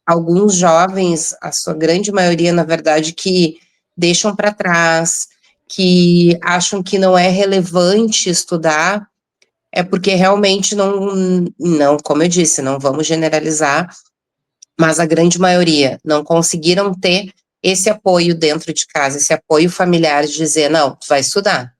alguns jovens, a sua grande maioria, na verdade, que deixam para trás, que acham que não é relevante estudar, é porque realmente não, como eu disse, não vamos generalizar, mas a grande maioria não conseguiram ter esse apoio dentro de casa, esse apoio familiar de dizer, não, tu vai estudar.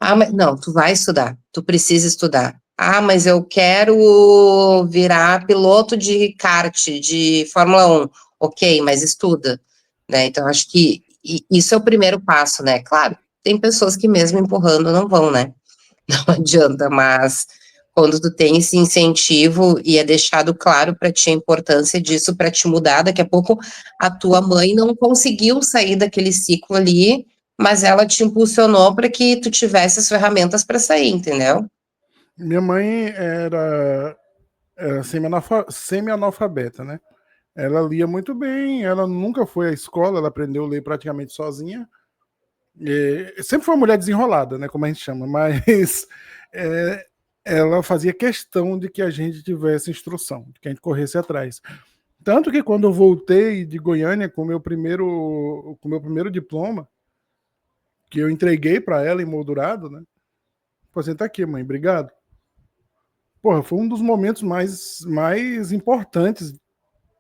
Mas não, tu vai estudar, tu precisa estudar. Mas eu quero virar piloto de kart, de Fórmula 1. Ok, mas estuda, né? Então, acho que isso é o primeiro passo, né? Claro, tem pessoas que mesmo empurrando não vão, né? Não adianta, mas quando tu tem esse incentivo e é deixado claro para ti a importância disso para te mudar, daqui a pouco a tua mãe não conseguiu sair daquele ciclo ali, mas ela te impulsionou para que tu tivesse as ferramentas para sair, entendeu? Minha mãe era semi-analfabeta, né? Ela lia muito bem, ela nunca foi à escola, ela aprendeu a ler praticamente sozinha. Sempre foi uma mulher desenrolada, né, como a gente chama, mas ela fazia questão de que a gente tivesse instrução, de que a gente corresse atrás. Tanto que quando eu voltei de Goiânia com o meu primeiro diploma, que eu entreguei para ela emoldurado, né? Falei assim, tá aqui, mãe, obrigado. Porra, foi um dos momentos mais importantes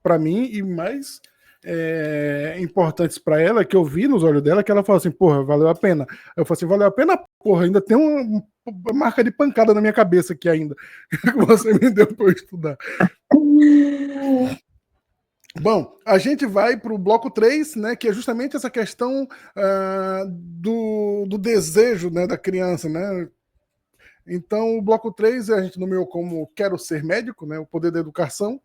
para mim e mais importantes para ela, que eu vi nos olhos dela, que ela falou assim, porra, valeu a pena. Eu falei assim, valeu a pena, porra, ainda tem uma marca de pancada na minha cabeça aqui ainda, que você me deu para eu estudar. Bom, a gente vai para o bloco 3, né, que é justamente essa questão do desejo, né, da criança, né? Então, o bloco 3 a gente nomeou como Quero Ser Médico, né, o poder da educação,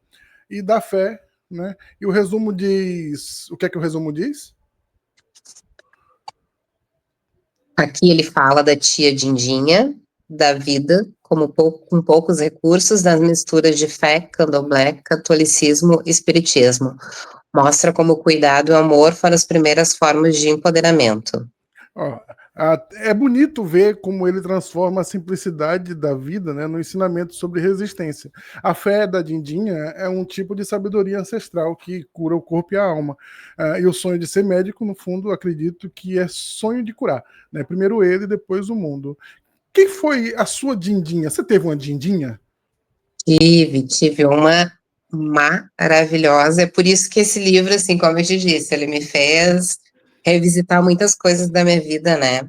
e da fé, né? E o resumo diz... O que é que o resumo diz? Aqui ele fala da tia Dindinha, da vida, com poucos recursos, das misturas de fé, candomblé, catolicismo e espiritismo. Mostra como o cuidado e o amor foram as primeiras formas de empoderamento. É bonito ver como ele transforma a simplicidade da vida, né, no ensinamento sobre resistência. A fé da Dindinha é um tipo de sabedoria ancestral que cura o corpo e a alma. E o sonho de ser médico, no fundo, acredito que é sonho de curar. Né? Primeiro ele, depois o mundo. Quem foi a sua Dindinha? Você teve uma Dindinha? Tive uma maravilhosa. É por isso que esse livro, assim, como eu te disse, ele me fez revisitar muitas coisas da minha vida, né?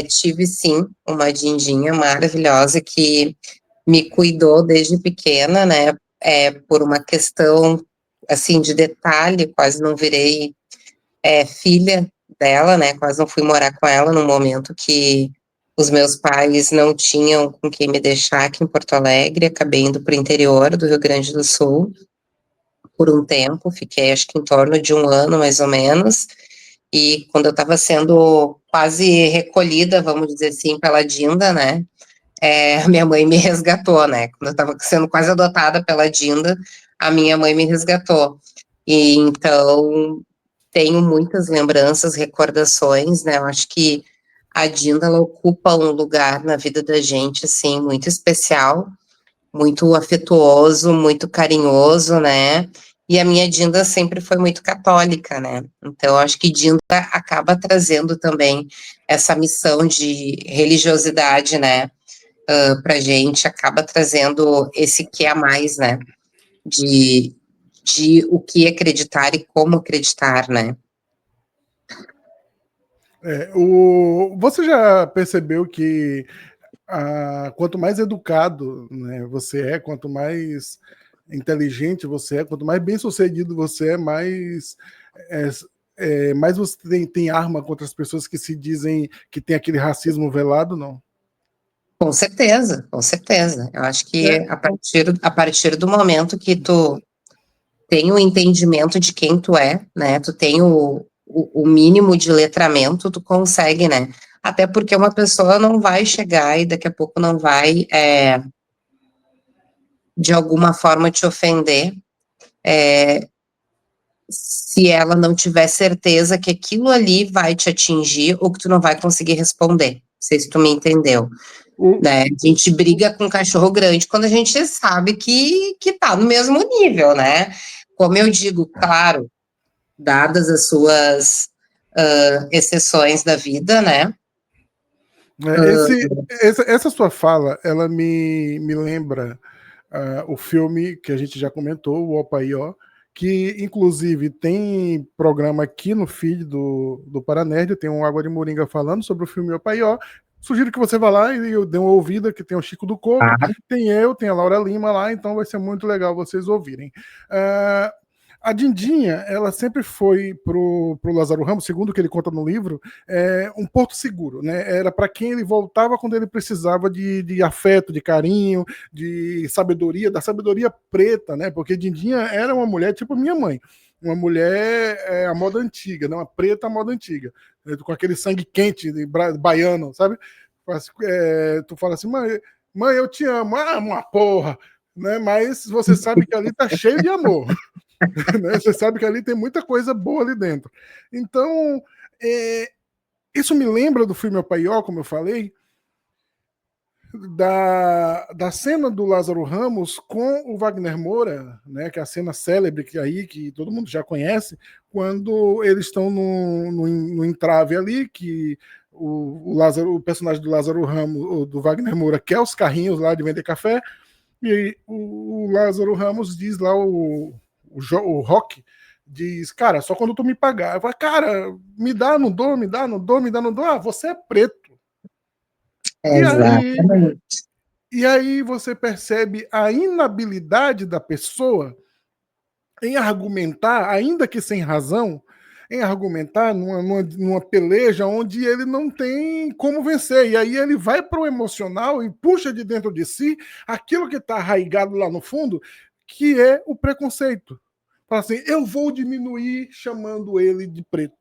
Tive sim uma Dindinha maravilhosa que me cuidou desde pequena, né? Por uma questão assim de detalhe, quase não virei filha dela, né? Quase não fui morar com ela no momento que os meus pais não tinham com quem me deixar aqui em Porto Alegre. Acabei indo para o interior do Rio Grande do Sul por um tempo, fiquei acho que em torno de um ano mais ou menos. E quando eu estava sendo quase recolhida, vamos dizer assim, pela Dinda, né? Minha mãe me resgatou, né? Quando eu estava sendo quase adotada pela Dinda, a minha mãe me resgatou. E então tenho muitas lembranças, recordações, né? Eu acho que a Dinda ela ocupa um lugar na vida da gente assim muito especial, muito afetuoso, muito carinhoso, né? E a minha Dinda sempre foi muito católica, né? Então, acho que Dinda acaba trazendo também essa missão de religiosidade, né? Pra gente, acaba trazendo esse que a mais, né? De, de o que acreditar e como acreditar, né? Você já percebeu que quanto mais educado, né, você é, quanto mais inteligente você é, quanto mais bem-sucedido você é, é, mais você tem arma contra as pessoas que se dizem que tem aquele racismo velado, não? Com certeza, com certeza. Eu acho que É, a partir do momento que tu tem o entendimento de quem tu é, né? Tu tem o mínimo de letramento, tu consegue, né? Até porque uma pessoa não vai chegar e daqui a pouco não vai, de alguma forma, te ofender, se ela não tiver certeza que aquilo ali vai te atingir ou que tu não vai conseguir responder. Não sei se tu me entendeu. o, Né? A gente briga com um cachorro grande quando a gente sabe que tá no mesmo nível, né? Como eu digo, claro, dadas as suas exceções da vida, né? essa sua fala, ela me lembra o filme que a gente já comentou, o Opaió, que inclusive tem programa aqui no feed do Paranerd, tem um Água de Moringa falando sobre o filme Opaió. Sugiro que você vá lá e eu dê uma ouvida, que tem o Chico do Couto, tem a Laura Lima lá, então vai ser muito legal vocês ouvirem. A Dindinha, ela sempre foi pro Lázaro Ramos, segundo o que ele conta no livro, um porto seguro, né? Era para quem ele voltava quando ele precisava de afeto, de carinho, de sabedoria, da sabedoria preta, né? Porque Dindinha era uma mulher tipo minha mãe, uma mulher à moda antiga, né? Uma preta à moda antiga, né? Com aquele sangue quente de baiano, sabe? Tu fala assim, mãe, eu te amo, uma porra, né? Mas você sabe que ali tá cheio de amor. Né? Você sabe que ali tem muita coisa boa ali dentro. Então, isso me lembra do filme Opaió, como eu falei, da cena do Lázaro Ramos com o Wagner Moura, né, que é a cena célebre que todo mundo já conhece, quando eles estão no entrave ali, que o personagem do Lázaro Ramos, do Wagner Moura, quer os carrinhos lá de vender café, e o Lázaro Ramos diz lá, o Rock, diz, cara, só quando tu me pagar. Eu falo, cara, me dá, não dou, me dá, não dou, me dá, não dou. Você é preto. E aí, Exatamente. e aí você percebe a inabilidade da pessoa em argumentar, ainda que sem razão, em argumentar numa peleja onde ele não tem como vencer. E aí ele vai para o emocional e puxa de dentro de si aquilo que está arraigado lá no fundo, que é o preconceito. Fala assim, eu vou diminuir chamando ele de preto.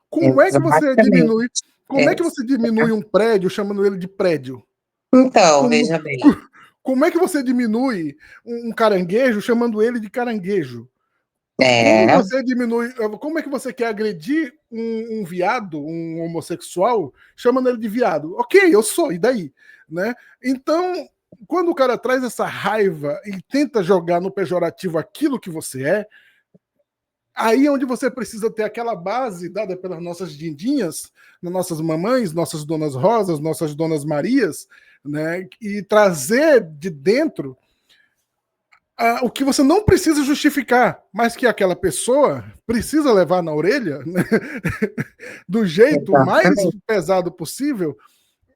Como é que você Exatamente. diminui? Como é que você diminui um prédio chamando ele de prédio? Então, Como, veja bem. como é que você diminui um caranguejo chamando ele de caranguejo? Quando É, você diminui, como é que você quer agredir um viado, um homossexual, chamando ele de viado? Ok, eu sou, e daí? Né? Então, quando o cara traz essa raiva e tenta jogar no pejorativo aquilo que você é, aí é onde você precisa ter aquela base dada pelas nossas dindinhas, nossas mamães, nossas donas Rosas, nossas donas Marias, né? E trazer de dentro o que você não precisa justificar, mas que aquela pessoa precisa levar na orelha, né? Do jeito mais exatamente. pesado possível,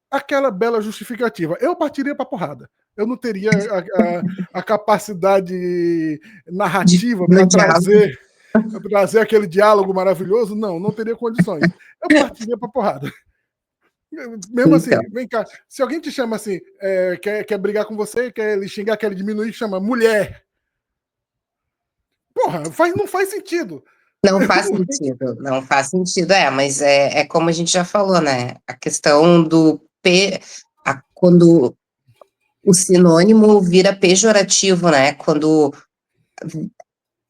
aquela bela justificativa. Eu partiria para porrada. Eu não teria a capacidade narrativa para No diálogo. trazer aquele diálogo maravilhoso. Não, não teria condições. Eu partiria para porrada. Mesmo Então, assim, vem cá. Se alguém te chama assim, quer brigar com você, quer lhe xingar, quer lhe diminuir, chama mulher. Porra, não faz sentido. não faz sentido, não faz sentido, mas é como a gente já falou, né? A questão do quando o sinônimo vira pejorativo, né? Quando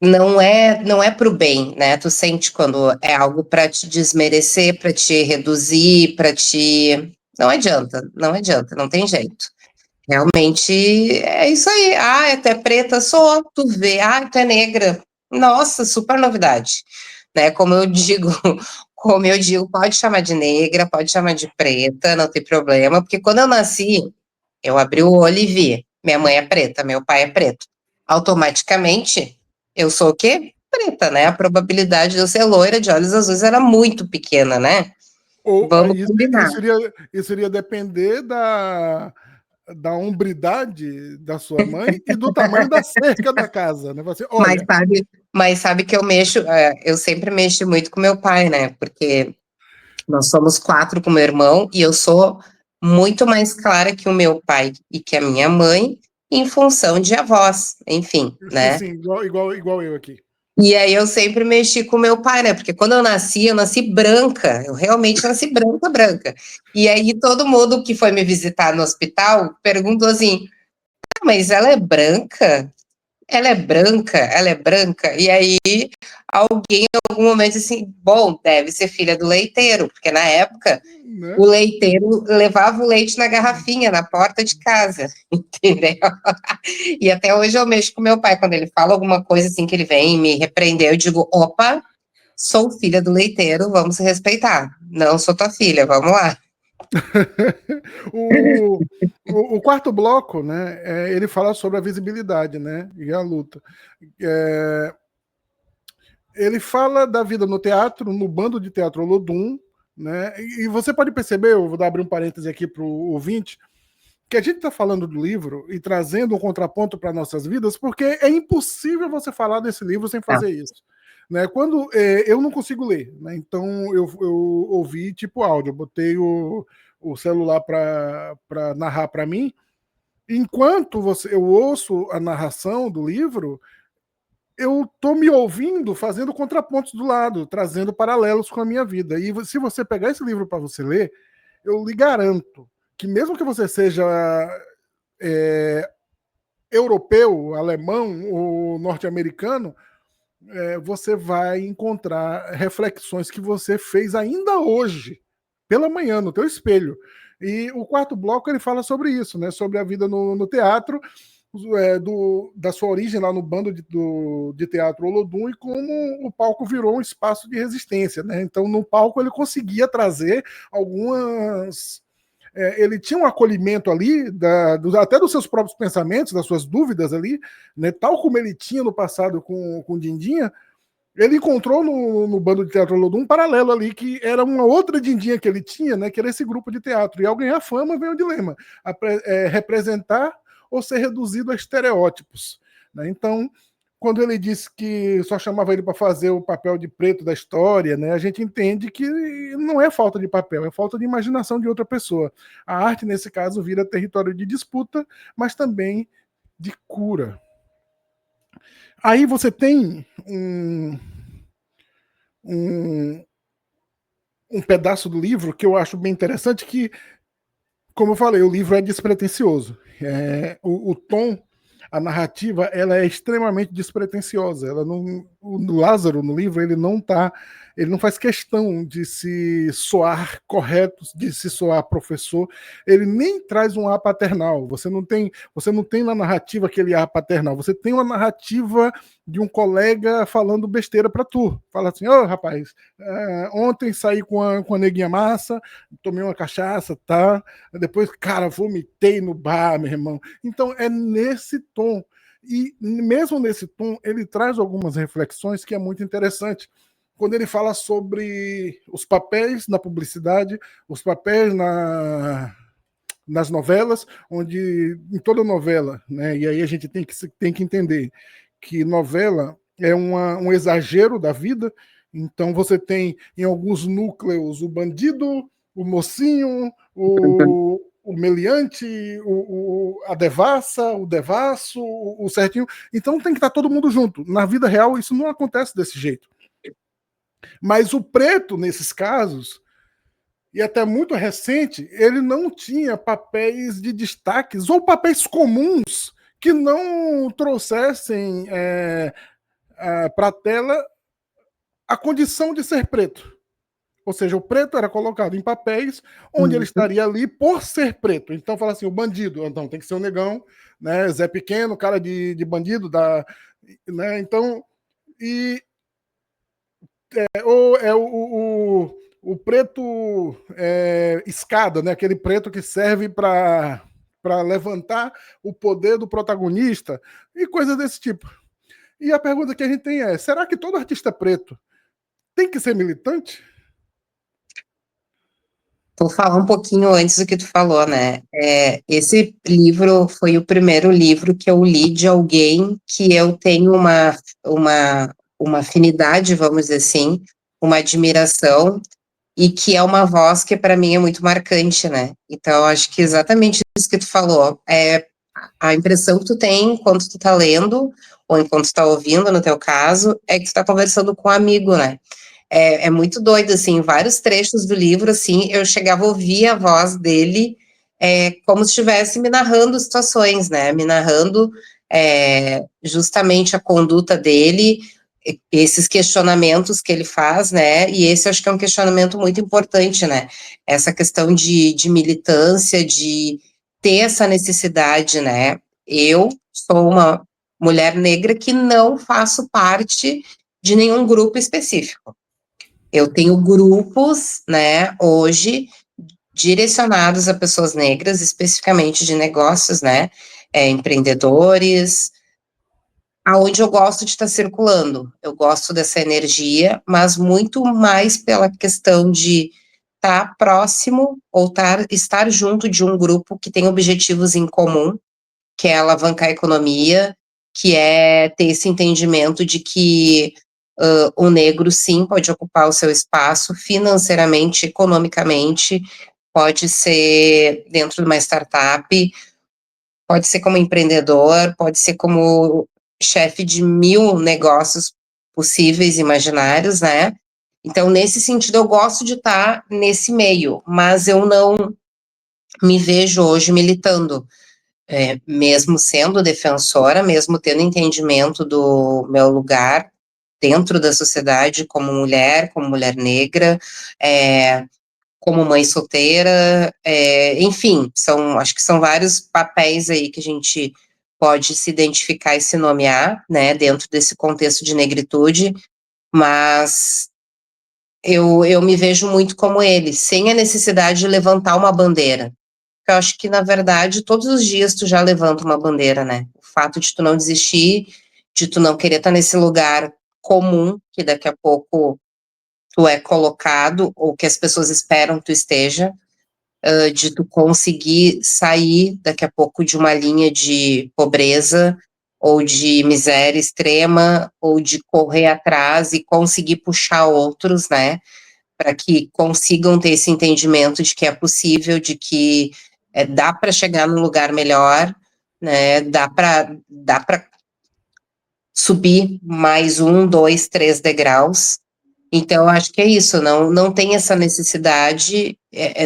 não é para o bem, né? Tu sente quando é algo para te desmerecer, para te reduzir, para te. Não adianta, não adianta, não tem jeito. Realmente é isso aí. Ah, tu é preta, sou. Tu vê, ah, tu é negra. Nossa, super novidade. Né? Como eu digo, pode chamar de negra, pode chamar de preta, não tem problema, porque quando eu nasci, eu abri o olho e vi, minha mãe é preta, meu pai é preto. Automaticamente, eu sou o quê? Preta, né? A probabilidade de eu ser loira de olhos azuis era muito pequena, né? Ou Vamos isso, combinar. isso iria depender da hombridade da sua mãe e do tamanho da cerca da casa, né? Você, Mas olha, sabe, mas sabe que eu sempre mexo muito com meu pai, né? Porque nós somos 4 com meu irmão e eu sou muito mais clara que o meu pai e que a minha mãe, em função de avós, enfim, sim, né? sim, igual eu aqui. E aí eu sempre mexi com meu pai, né? Porque quando eu nasci branca, eu realmente nasci branca, branca. E aí todo mundo que foi me visitar no hospital perguntou assim: "Ah, mas ela é branca? Ela é branca? Ela é branca?" E aí alguém em algum momento disse assim: bom, deve ser filha do leiteiro, porque na época Né? o leiteiro levava o leite na garrafinha, na porta de casa, entendeu? E até hoje eu mexo com meu pai, quando ele fala alguma coisa assim que ele vem me repreender, eu digo, opa, sou filha do leiteiro, vamos se respeitar. Não sou tua filha, vamos lá. o, o quarto bloco, né, ele fala sobre a visibilidade, né, e a luta. Ele fala da vida no teatro, no bando de teatro Olodum, né, e você pode perceber, eu vou abrir um parêntese aqui para o ouvinte, que a gente está falando do livro e trazendo um contraponto para nossas vidas, porque é impossível você falar desse livro sem Tá. fazer isso. Né? Quando eu não consigo ler, né? Então eu ouvi tipo áudio, eu botei o celular para narrar para mim. Enquanto eu ouço a narração do livro, eu estou me ouvindo fazendo contrapontos do lado, trazendo paralelos com a minha vida. E se você pegar esse livro para você ler, eu lhe garanto que mesmo que você seja é, europeu, alemão ou norte-americano, você vai encontrar reflexões que você fez ainda hoje, pela manhã, no teu espelho. E o quarto bloco ele fala sobre isso, né? Sobre a vida no teatro, da sua origem lá no bando de teatro Olodum e como o palco virou um espaço de resistência, né? Então no palco ele conseguia trazer algumas ele tinha um acolhimento ali, até dos seus próprios pensamentos, das suas dúvidas ali, né, tal como ele tinha no passado com Dindinha, ele encontrou no bando de teatro Lodum um paralelo ali, que era uma outra Dindinha que ele tinha, né, que era esse grupo de teatro. E ao ganhar fama vem o dilema, representar ou ser reduzido a estereótipos. Né? Então, quando ele disse que só chamava ele para fazer o papel de preto da história, né, a gente entende que não é falta de papel, é falta de imaginação de outra pessoa. A arte, nesse caso, vira território de disputa, mas também de cura. Aí você tem um, um pedaço do livro que eu acho bem interessante, que, como eu falei, o livro é despretensioso. O tom, a narrativa ela é extremamente despretensiosa. Ela não, o Lázaro no livro ele não faz questão de se soar correto, de se soar professor. Ele nem traz um ar paternal. Você não tem na narrativa aquele ar paternal. Você tem uma narrativa de um colega falando besteira para tu. Fala assim: ô rapaz, ontem saí com a neguinha massa, tomei uma cachaça, tá? Depois, cara, vomitei no bar, meu irmão. Então é nesse tom. E mesmo nesse tom, ele traz algumas reflexões que é muito interessante. Quando ele fala sobre os papéis na publicidade, os papéis nas novelas, onde em toda novela, né? E aí a gente tem que entender que novela é um exagero da vida. Então você tem em alguns núcleos o bandido, o mocinho, o meliante, a devassa, o devasso, o certinho. Então tem que estar todo mundo junto. Na vida real isso não acontece desse jeito. Mas o preto, nesses casos, e até muito recente, ele não tinha papéis de destaques ou papéis comuns que não trouxessem para a tela a condição de ser preto. Ou seja, o preto era colocado em papéis onde ele estaria ali por ser preto. Então, fala assim, o bandido, então tem que ser um negão, né? Zé Pequeno, cara de bandido, né? Então, ou é o preto escada, né? Aquele preto que serve para levantar o poder do protagonista e coisas desse tipo. E a pergunta que a gente tem é: será que todo artista preto tem que ser militante? Vou falar um pouquinho antes do que tu falou, né? Esse livro foi o primeiro livro que eu li de alguém que eu tenho uma afinidade, vamos dizer assim, uma admiração, e que é uma voz que para mim é muito marcante, né? Então, acho que exatamente isso que tu falou, a impressão que tu tem enquanto tu tá lendo, ou enquanto tu tá ouvindo, no teu caso, é que tu tá conversando com um amigo, né? É muito doido, assim, vários trechos do livro, assim, eu chegava a ouvir a voz dele como se estivesse me narrando situações, né, me narrando justamente a conduta dele, esses questionamentos que ele faz, né, e esse acho que é um questionamento muito importante, né, essa questão de militância, de ter essa necessidade, né, eu sou uma mulher negra que não faço parte de nenhum grupo específico. Eu tenho grupos, né, hoje, direcionados a pessoas negras, especificamente de negócios, né, empreendedores, aonde eu gosto de estar circulando. Eu gosto dessa energia, mas muito mais pela questão de estar próximo ou estar junto de um grupo que tem objetivos em comum, que é alavancar a economia, que é ter esse entendimento de que o negro, sim, pode ocupar o seu espaço financeiramente, economicamente, pode ser dentro de uma startup, pode ser como empreendedor, pode ser como chefe de 1000 negócios possíveis, imaginários, né? Então, nesse sentido, eu gosto de estar nesse meio, mas eu não me vejo hoje militando. Mesmo sendo defensora, mesmo tendo entendimento do meu lugar dentro da sociedade como mulher negra, como mãe solteira, enfim, acho que são vários papéis aí que a gente pode se identificar e se nomear, né, dentro desse contexto de negritude, mas eu me vejo muito como ele, sem a necessidade de levantar uma bandeira. Eu acho que, na verdade, todos os dias tu já levanta uma bandeira, né? O fato de tu não desistir, de tu não querer estar nesse lugar comum, que daqui a pouco tu é colocado, ou que as pessoas esperam que tu esteja, de tu conseguir sair daqui a pouco de uma linha de pobreza, ou de miséria extrema, ou de correr atrás e conseguir puxar outros, né? Para que consigam ter esse entendimento de que é possível, de que dá para chegar num lugar melhor, né? Dá para subir mais 1, 2, 3 degraus. Então, eu acho que é isso, não tem essa necessidade,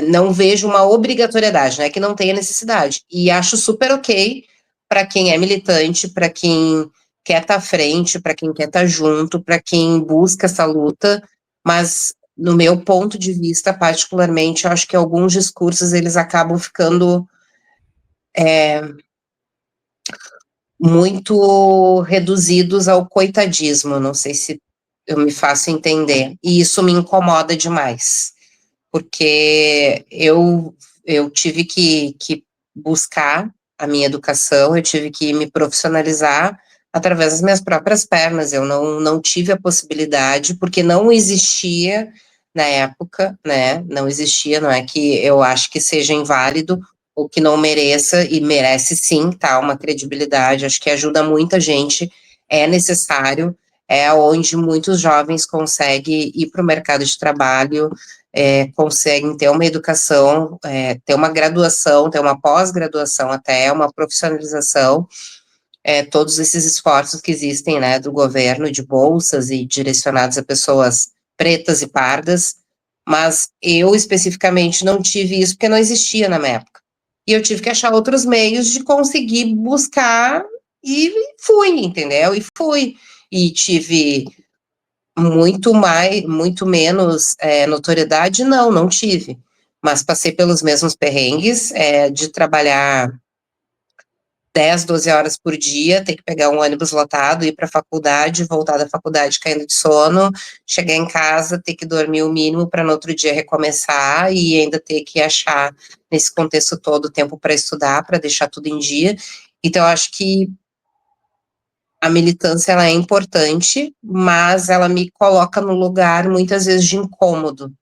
não vejo uma obrigatoriedade, né, que não tenha necessidade. E acho super ok para quem é militante, para quem quer estar à frente, para quem quer estar junto, para quem busca essa luta, mas no meu ponto de vista, particularmente, eu acho que alguns discursos eles acabam ficando muito reduzidos ao coitadismo, não sei se eu me faço entender, e isso me incomoda demais, porque eu tive que buscar a minha educação, eu tive que me profissionalizar através das minhas próprias pernas, eu não tive a possibilidade, porque não existia na época, né, não existia, não é que eu acho que seja inválido, ou que não mereça, e merece sim, tá, uma credibilidade, acho que ajuda muita gente, é necessário, é onde muitos jovens conseguem ir para o mercado de trabalho, conseguem ter uma educação, ter uma graduação, ter uma pós-graduação até, uma profissionalização, todos esses esforços que existem, né, do governo, de bolsas e direcionados a pessoas pretas e pardas, mas eu especificamente não tive isso porque não existia na minha época. E eu tive que achar outros meios de conseguir buscar e fui, entendeu? E fui. E tive muito menos notoriedade, não tive. Mas passei pelos mesmos perrengues, de trabalhar 10, 12 horas por dia, ter que pegar um ônibus lotado, ir para a faculdade, voltar da faculdade caindo de sono, chegar em casa, ter que dormir o mínimo para no outro dia recomeçar e ainda ter que achar, nesse contexto todo, tempo para estudar, para deixar tudo em dia. Então, eu acho que a militância ela é importante, mas ela me coloca no lugar, muitas vezes, de incômodo.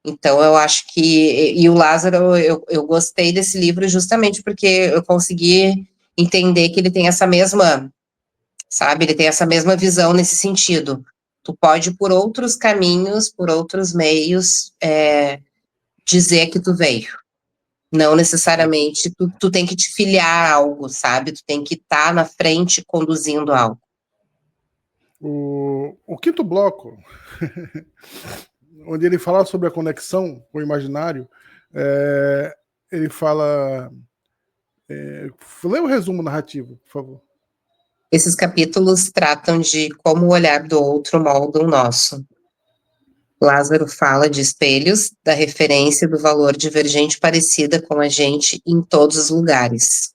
Então, eu acho que... E o Lázaro, eu gostei desse livro justamente porque eu consegui entender que ele tem essa mesma, sabe, ele tem essa mesma visão nesse sentido. Tu pode, por outros caminhos, por outros meios, dizer que tu veio. Não necessariamente tu tem que te filiar a algo, sabe? Tu tem que estar na frente conduzindo algo. O quinto bloco, onde ele fala sobre a conexão com o imaginário, ele fala... lê o resumo narrativo, por favor. Esses capítulos tratam de como o olhar do outro molda o nosso. Lázaro fala de espelhos, da referência do valor divergente parecida com a gente em todos os lugares.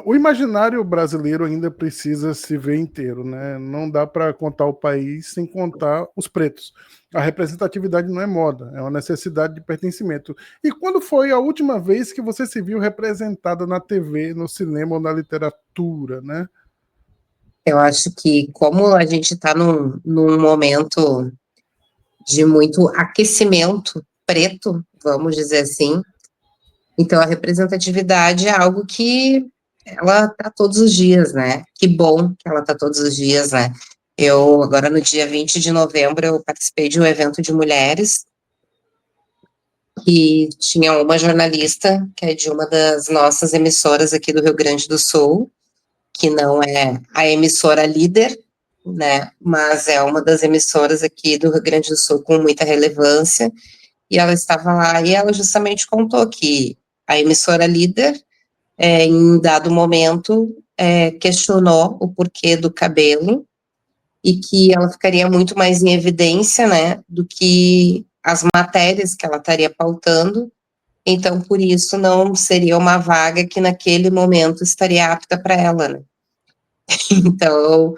O imaginário brasileiro ainda precisa se ver inteiro, né? Não dá para contar o país sem contar os pretos. A representatividade não é moda, é uma necessidade de pertencimento. E quando foi a última vez que você se viu representada na TV, no cinema ou na literatura, né? Eu acho que como a gente está num momento de muito aquecimento preto, vamos dizer assim, então a representatividade é algo que ela tá todos os dias, né? Que bom que ela tá todos os dias, né? Eu, agora no dia 20 de novembro, eu participei de um evento de mulheres que tinha uma jornalista, que é de uma das nossas emissoras aqui do Rio Grande do Sul, que não é a emissora líder, né, mas é uma das emissoras aqui do Rio Grande do Sul com muita relevância, e ela estava lá, e ela justamente contou que a emissora líder, em dado momento, questionou o porquê do cabelo, e que ela ficaria muito mais em evidência, né, do que as matérias que ela estaria pautando, então, por isso, não seria uma vaga que naquele momento estaria apta para ela, né. Então,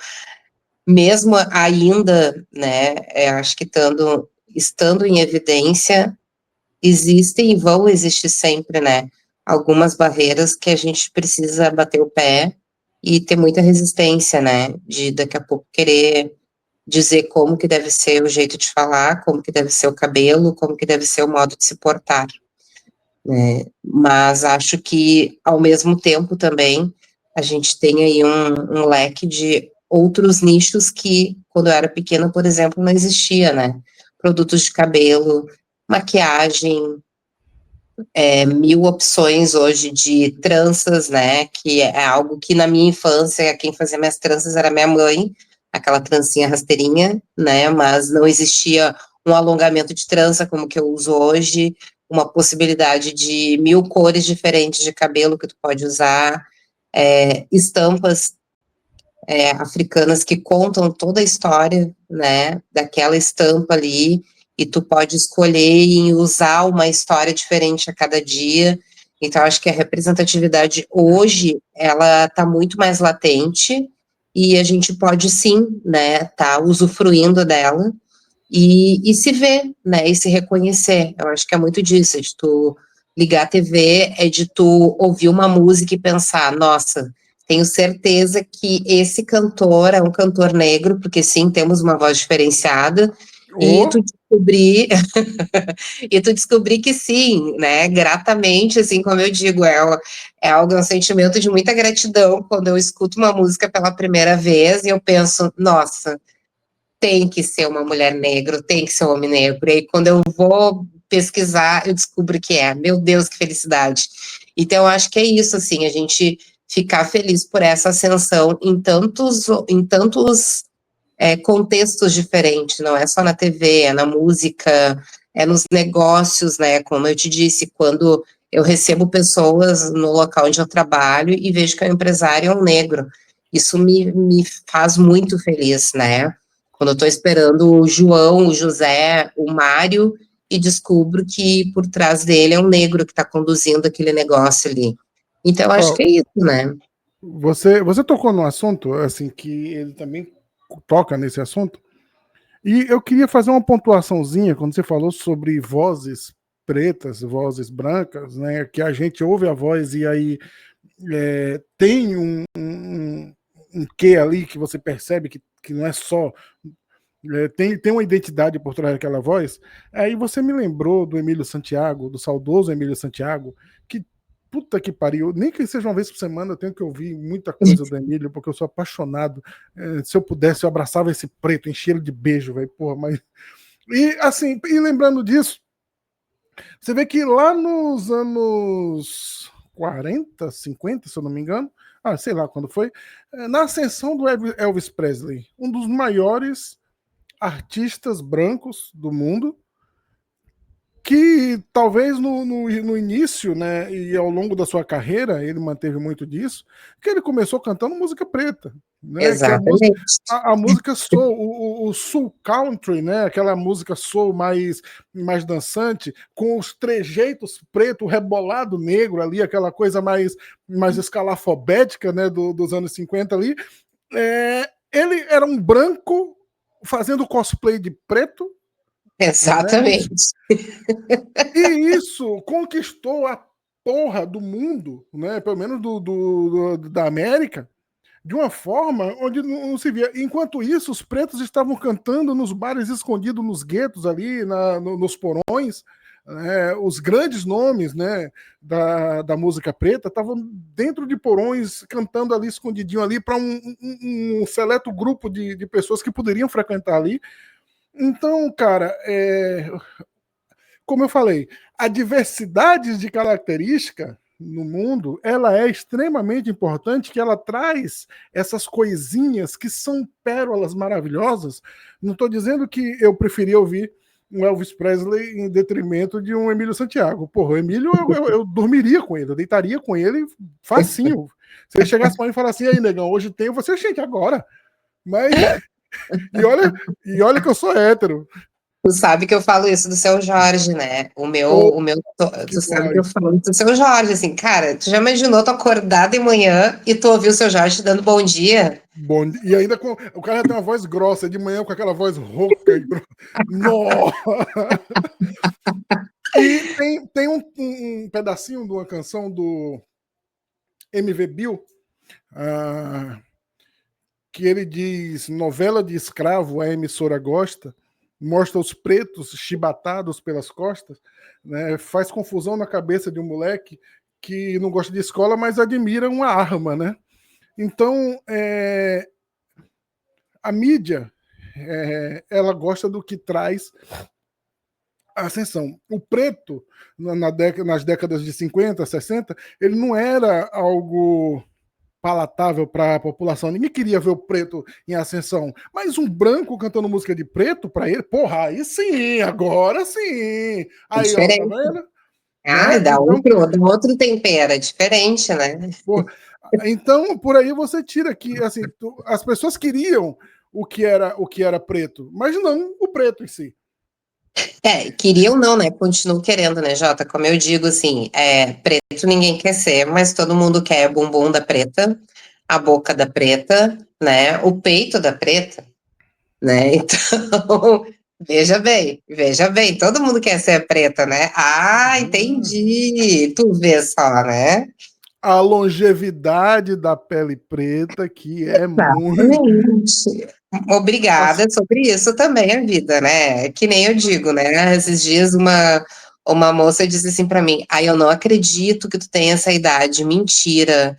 mesmo ainda, né, acho que estando em evidência, existem e vão existir sempre, né, algumas barreiras que a gente precisa bater o pé e ter muita resistência, né, de daqui a pouco querer dizer como que deve ser o jeito de falar, como que deve ser o cabelo, como que deve ser o modo de se portar, né, mas acho que, ao mesmo tempo também, a gente tem aí um leque de outros nichos que, quando eu era pequena, por exemplo, não existia, né, produtos de cabelo, maquiagem, mil opções hoje de tranças, né, que é algo que na minha infância, quem fazia minhas tranças era minha mãe, aquela trancinha rasteirinha, né, mas não existia um alongamento de trança como que eu uso hoje, uma possibilidade de mil cores diferentes de cabelo que tu pode usar, estampas africanas que contam toda a história, né, daquela estampa ali, e tu pode escolher e usar uma história diferente a cada dia. Então, acho que a representatividade hoje, ela está muito mais latente, e a gente pode sim, né, tá usufruindo dela, e se ver, né, e se reconhecer. Eu acho que é muito disso, de tu ligar a TV, é de tu ouvir uma música e pensar, nossa, tenho certeza que esse cantor é um cantor negro, porque sim, temos uma voz diferenciada, e tu descobrir, e tu descobrir que sim, né, gratamente, assim, como eu digo, é algo, é um sentimento de muita gratidão, quando eu escuto uma música pela primeira vez, e eu penso, nossa, tem que ser uma mulher negra, tem que ser um homem negro. E aí, quando eu vou pesquisar, eu descubro que é. Meu Deus, que felicidade. Então, eu acho que é isso, assim, a gente ficar feliz por essa ascensão em tantos contextos diferentes, não é só na TV, é na música, é nos negócios, né? Como eu te disse, quando eu recebo pessoas no local onde eu trabalho e vejo que o empresário é um negro, isso me faz muito feliz, né? Quando eu estou esperando o João, o José, o Mário, e descubro que por trás dele é um negro que está conduzindo aquele negócio ali. Então, eu acho que é isso, né? Você tocou no assunto, assim, que ele também toca nesse assunto, e eu queria fazer uma pontuaçãozinha quando você falou sobre vozes pretas, vozes brancas, né, que a gente ouve a voz e aí tem um quê ali que você percebe que não é só tem uma identidade por trás daquela voz. Aí você me lembrou do Emílio Santiago, do saudoso Emílio Santiago, que puta que pariu, nem que seja uma vez por semana eu tenho que ouvir muita coisa do Emílio, porque eu sou apaixonado. Se eu pudesse, eu abraçava esse preto, enchia ele de beijo, velho, porra, mas. E assim, e lembrando disso, você vê que lá nos anos 40, 50, se eu não me engano, sei lá quando foi, na ascensão do Elvis Presley, um dos maiores artistas brancos do mundo, que talvez no início, né, e ao longo da sua carreira, ele manteve muito disso, que ele começou cantando música preta, né, que Exatamente. a música soul, o soul country, né, aquela música soul mais dançante, com os trejeitos preto, rebolado negro ali, aquela coisa mais escalafobética, né, dos anos 50 ali. Ele era um branco fazendo cosplay de preto, né? Exatamente. E isso conquistou a porra do mundo, né? Pelo menos da América, de uma forma onde não se via. Enquanto isso, os pretos estavam cantando nos bares escondidos, nos guetos ali, nos porões. Os grandes nomes, né, da música preta estavam dentro de porões, cantando ali escondidinho ali para um seleto grupo de pessoas que poderiam frequentar ali. Então, cara, como eu falei, a diversidade de característica no mundo, ela é extremamente importante, que ela traz essas coisinhas que são pérolas maravilhosas. Não estou dizendo que eu preferia ouvir um Elvis Presley em detrimento de um Emílio Santiago. Porra, o Emílio, eu dormiria com ele, eu deitaria com ele facinho. Se ele chegasse para mim e falasse assim, aí, negão, hoje tem, você, gente, agora. Mas, e olha que eu sou hétero. Tu sabe que eu falo isso do Seu Jorge, né? Que Tu sabe que eu voz. falo do Seu Jorge, assim, cara, tu já imaginou tu acordar de manhã e tu ouvir o Seu Jorge te dando bom dia? Bom, e ainda o cara tem uma voz grossa, de manhã com aquela voz rouca e grossa. Nossa! E tem um pedacinho de uma canção do MV Bill, ah, que ele diz: novela de escravo, a emissora gosta, mostra os pretos chibatados pelas costas, né, faz confusão na cabeça de um moleque que não gosta de escola, mas admira uma arma, né? Então, a mídia, ela gosta do que traz a ascensão. O preto, nas décadas de 50, 60, ele não era algo palatável para a população. Ninguém queria ver o preto em ascensão. Mas um branco cantando música de preto, para ele, porra, aí sim, agora sim. É Aí, ó, tá diferente. vendo? Ah, Né? dá Então, outro tempero, é diferente, né? porra, Então, por aí você tira que, assim, as pessoas queriam o que era preto, mas não o preto em si. Queriam não, né? Continuo querendo, né, Jota? Como eu digo, assim, preto ninguém quer ser, mas todo mundo quer bumbum da preta, a boca da preta, né? O peito da preta, né? Então, veja bem, todo mundo quer ser preta, né? Ah, entendi. Tu vê só, né? A longevidade da pele preta, que é muito. Exatamente. Obrigada, é sobre isso também a vida, né? Que nem eu digo, né? Esses dias uma moça disse assim pra mim: "Ai, eu não acredito que tu tem essa idade, mentira.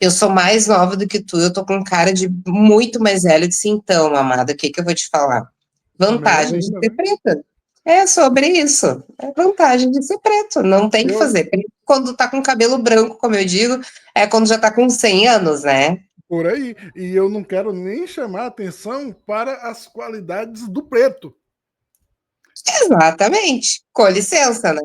Eu sou mais nova do que tu, eu tô com cara de muito mais velha". Eu disse: "Então, amada, o que que eu vou te falar? Vantagem de Melanina, ser né? preta. É sobre isso. É vantagem de ser preto, não tem o que Eu, fazer. Quando tá com cabelo branco, como eu digo, é quando já tá com 100 anos, né?" por aí. E eu não quero nem chamar atenção para as qualidades do preto. Exatamente. Com licença, né?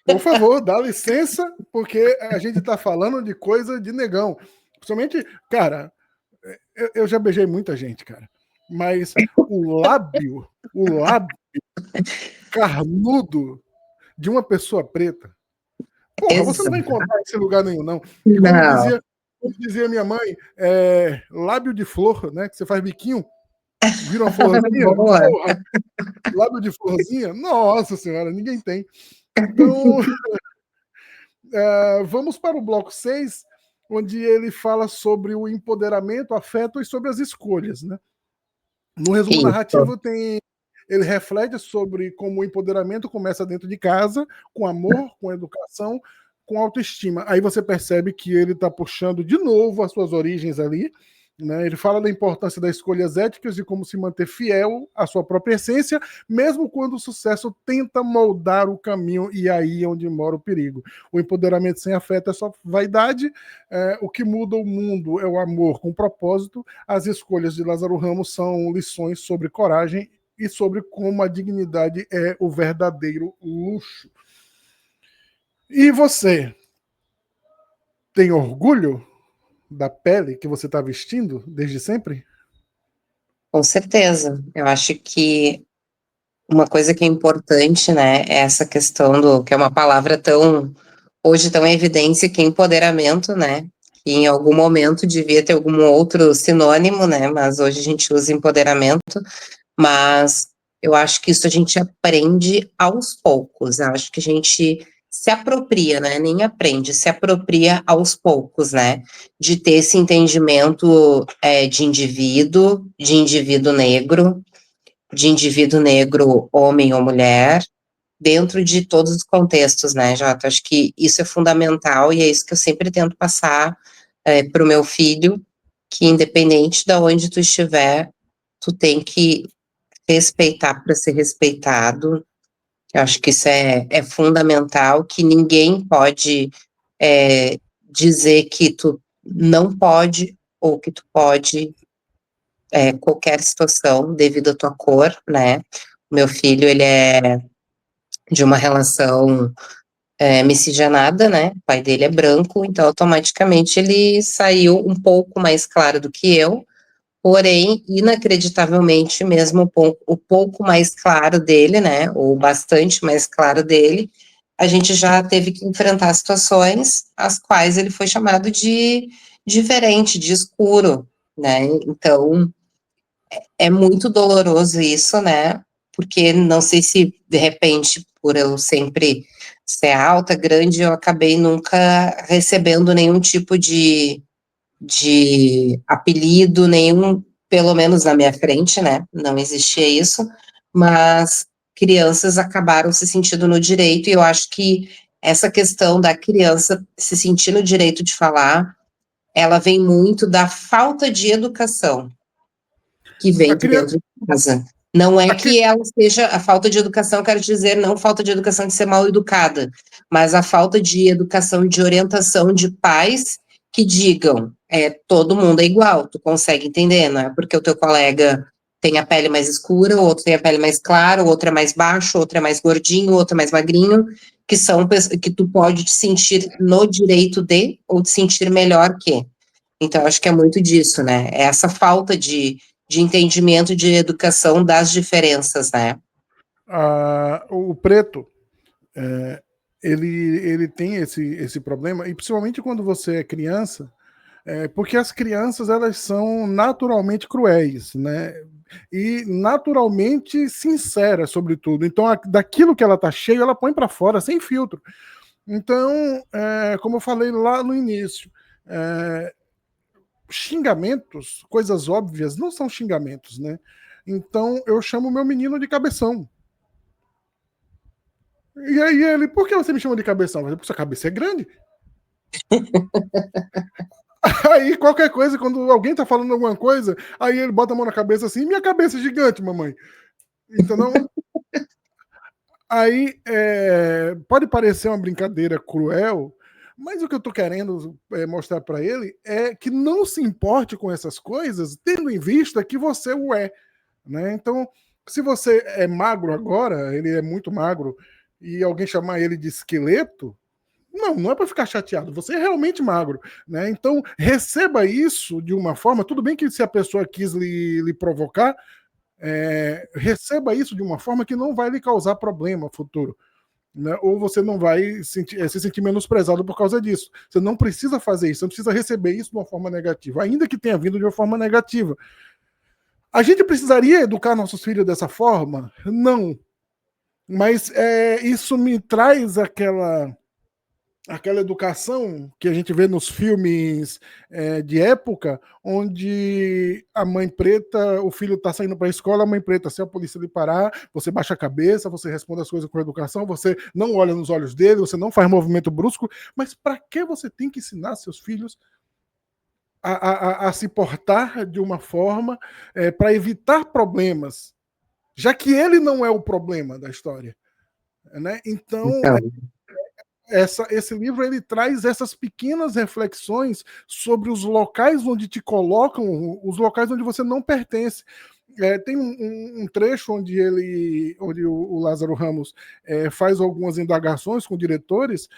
Por favor, dá licença, porque a gente está falando de coisa de negão. Principalmente, cara, eu já beijei muita gente, cara. Mas o lábio carnudo de uma pessoa preta, porra, você não vai Exato. encontrar esse lugar nenhum, não. E Não. como dizia minha mãe, lábio de flor, né? Que você faz biquinho, vira uma florzinha. Boa. Porra, lábio de florzinha, nossa senhora, ninguém tem. Então, vamos para o bloco 6, onde ele fala sobre o empoderamento, afeto e sobre as escolhas, né? No resumo Isso. narrativo ele reflete sobre como o empoderamento começa dentro de casa, com amor, com educação, com autoestima. Aí você percebe que ele está puxando de novo as suas origens ali, né? Ele fala da importância das escolhas éticas e como se manter fiel à sua própria essência, mesmo quando o sucesso tenta moldar o caminho, e aí é onde mora o perigo. O empoderamento sem afeto é só vaidade, o que muda o mundo é o amor com propósito. As escolhas de Lázaro Ramos são lições sobre coragem e sobre como a dignidade é o verdadeiro luxo. E você tem orgulho da pele que você está vestindo desde sempre? Com certeza. Eu acho que uma coisa que é importante, né, é essa questão do, que é uma palavra tão, hoje tão em evidência, que é empoderamento, né, que em algum momento devia ter algum outro sinônimo, né, mas hoje a gente usa empoderamento, mas eu acho que isso a gente aprende aos poucos, eu acho que a gente se apropria, né, nem aprende, se apropria aos poucos, né, de ter esse entendimento de indivíduo negro, homem ou mulher, dentro de todos os contextos, né, Jota? Acho que isso é fundamental e é isso que eu sempre tento passar para o meu filho, que independente de onde tu estiver, tu tem que respeitar para ser respeitado. Eu acho que isso é fundamental, que ninguém pode dizer que tu não pode ou que tu pode qualquer situação devido à tua cor, né? O meu filho, ele é de uma relação miscigenada, né? O pai dele é branco, então automaticamente ele saiu um pouco mais claro do que eu, porém, inacreditavelmente, mesmo o pouco mais claro dele, né? Ou bastante mais claro dele, a gente já teve que enfrentar situações as quais ele foi chamado de diferente, de escuro, né? Então, é muito doloroso isso, né? Porque não sei se, de repente, por eu sempre ser alta, grande, eu acabei nunca recebendo nenhum tipo de apelido, nenhum, pelo menos na minha frente, né? Não existia isso, mas crianças acabaram se sentindo no direito, e eu acho que essa questão da criança se sentir no direito de falar, ela vem muito da falta de educação que A vem de criança, dentro de casa. Não é a, que ela seja a falta de educação, quero dizer, não falta de educação de ser mal educada, mas a falta de educação e de orientação de pais que digam, todo mundo é igual, tu consegue entender, não é porque o teu colega tem a pele mais escura, o outro tem a pele mais clara, o outro é mais baixo, o outro é mais gordinho, o outro é mais magrinho, que tu pode te sentir no direito de, ou te sentir melhor que. Então, acho que é muito disso, né? É essa falta de entendimento de educação das diferenças, né? O preto, ele tem esse problema, e principalmente quando você é criança, porque as crianças elas são naturalmente cruéis, né? E naturalmente sinceras, sobretudo. Então, daquilo que ela tá cheia, ela põe para fora sem filtro. Então, como eu falei lá no início, xingamentos, coisas óbvias, não são xingamentos, né? Então, eu chamo meu menino de cabeção. E aí ele, por que você me chama de cabeção? Porque sua cabeça é grande. Aí qualquer coisa, quando alguém tá falando alguma coisa, aí ele bota a mão na cabeça assim, minha cabeça é gigante, mamãe. Então, aí pode parecer uma brincadeira cruel, mas o que eu tô querendo mostrar para ele é que não se importe com essas coisas, tendo em vista que você o é, né? Então, se você é magro agora, ele é muito magro, e alguém chamar ele de esqueleto, não é para ficar chateado, você é realmente magro, né? Então, receba isso de uma forma, tudo bem que se a pessoa quis lhe provocar, receba isso de uma forma que não vai lhe causar problema futuro. Né? Ou você não vai se sentir menosprezado por causa disso. Você não precisa fazer isso, você não precisa receber isso de uma forma negativa, ainda que tenha vindo de uma forma negativa. A gente precisaria educar nossos filhos dessa forma? Não. Mas isso me traz aquela educação que a gente vê nos filmes de época, onde a mãe preta, o filho está saindo para a escola, a mãe preta, se a polícia lhe parar, você baixa a cabeça, você responde as coisas com educação, você não olha nos olhos dele, você não faz movimento brusco, mas para que você tem que ensinar seus filhos a se portar de uma forma para evitar problemas, já que ele não é o problema da história, né? Então, Então, esse livro ele traz essas pequenas reflexões sobre os locais onde te colocam, os locais onde você não pertence. Tem um trecho onde o Lázaro Ramos faz algumas indagações com diretores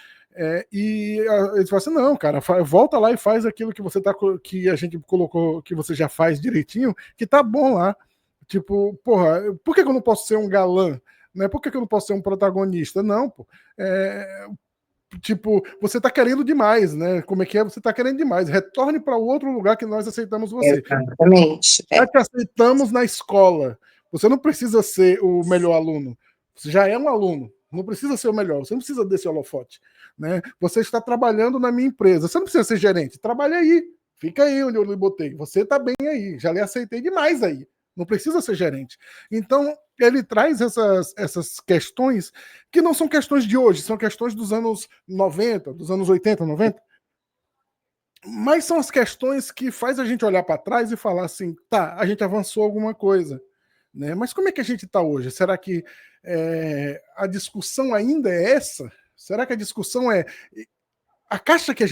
e eles falam assim, não, cara, volta lá e faz aquilo que você que a gente colocou, que você já faz direitinho, que tá bom lá. Tipo, porra, por que eu não posso ser um galã? Né? Por que eu não posso ser um protagonista? Não, pô. Tipo, você tá querendo demais, né? Como é que é? Você tá querendo demais. Retorne para o outro lugar que nós aceitamos você. exatamente. Já te aceitamos na escola. Você não precisa ser o melhor aluno. Você já é um aluno. Não precisa ser o melhor. Você não precisa desse holofote. Né? Você está trabalhando na minha empresa. Você não precisa ser gerente. Trabalhe aí. Fica aí onde eu lhe botei. Você está bem aí. Já lhe aceitei demais aí. Não precisa ser gerente. Então, ele traz essas questões que não são questões de hoje, são questões dos anos 90, dos anos 80, 90. Mas são as questões que faz a gente olhar para trás e falar assim, tá, a gente avançou alguma coisa, né? Mas como é que a gente está hoje? Será que a discussão ainda é essa? Será que a discussão é a caixa que a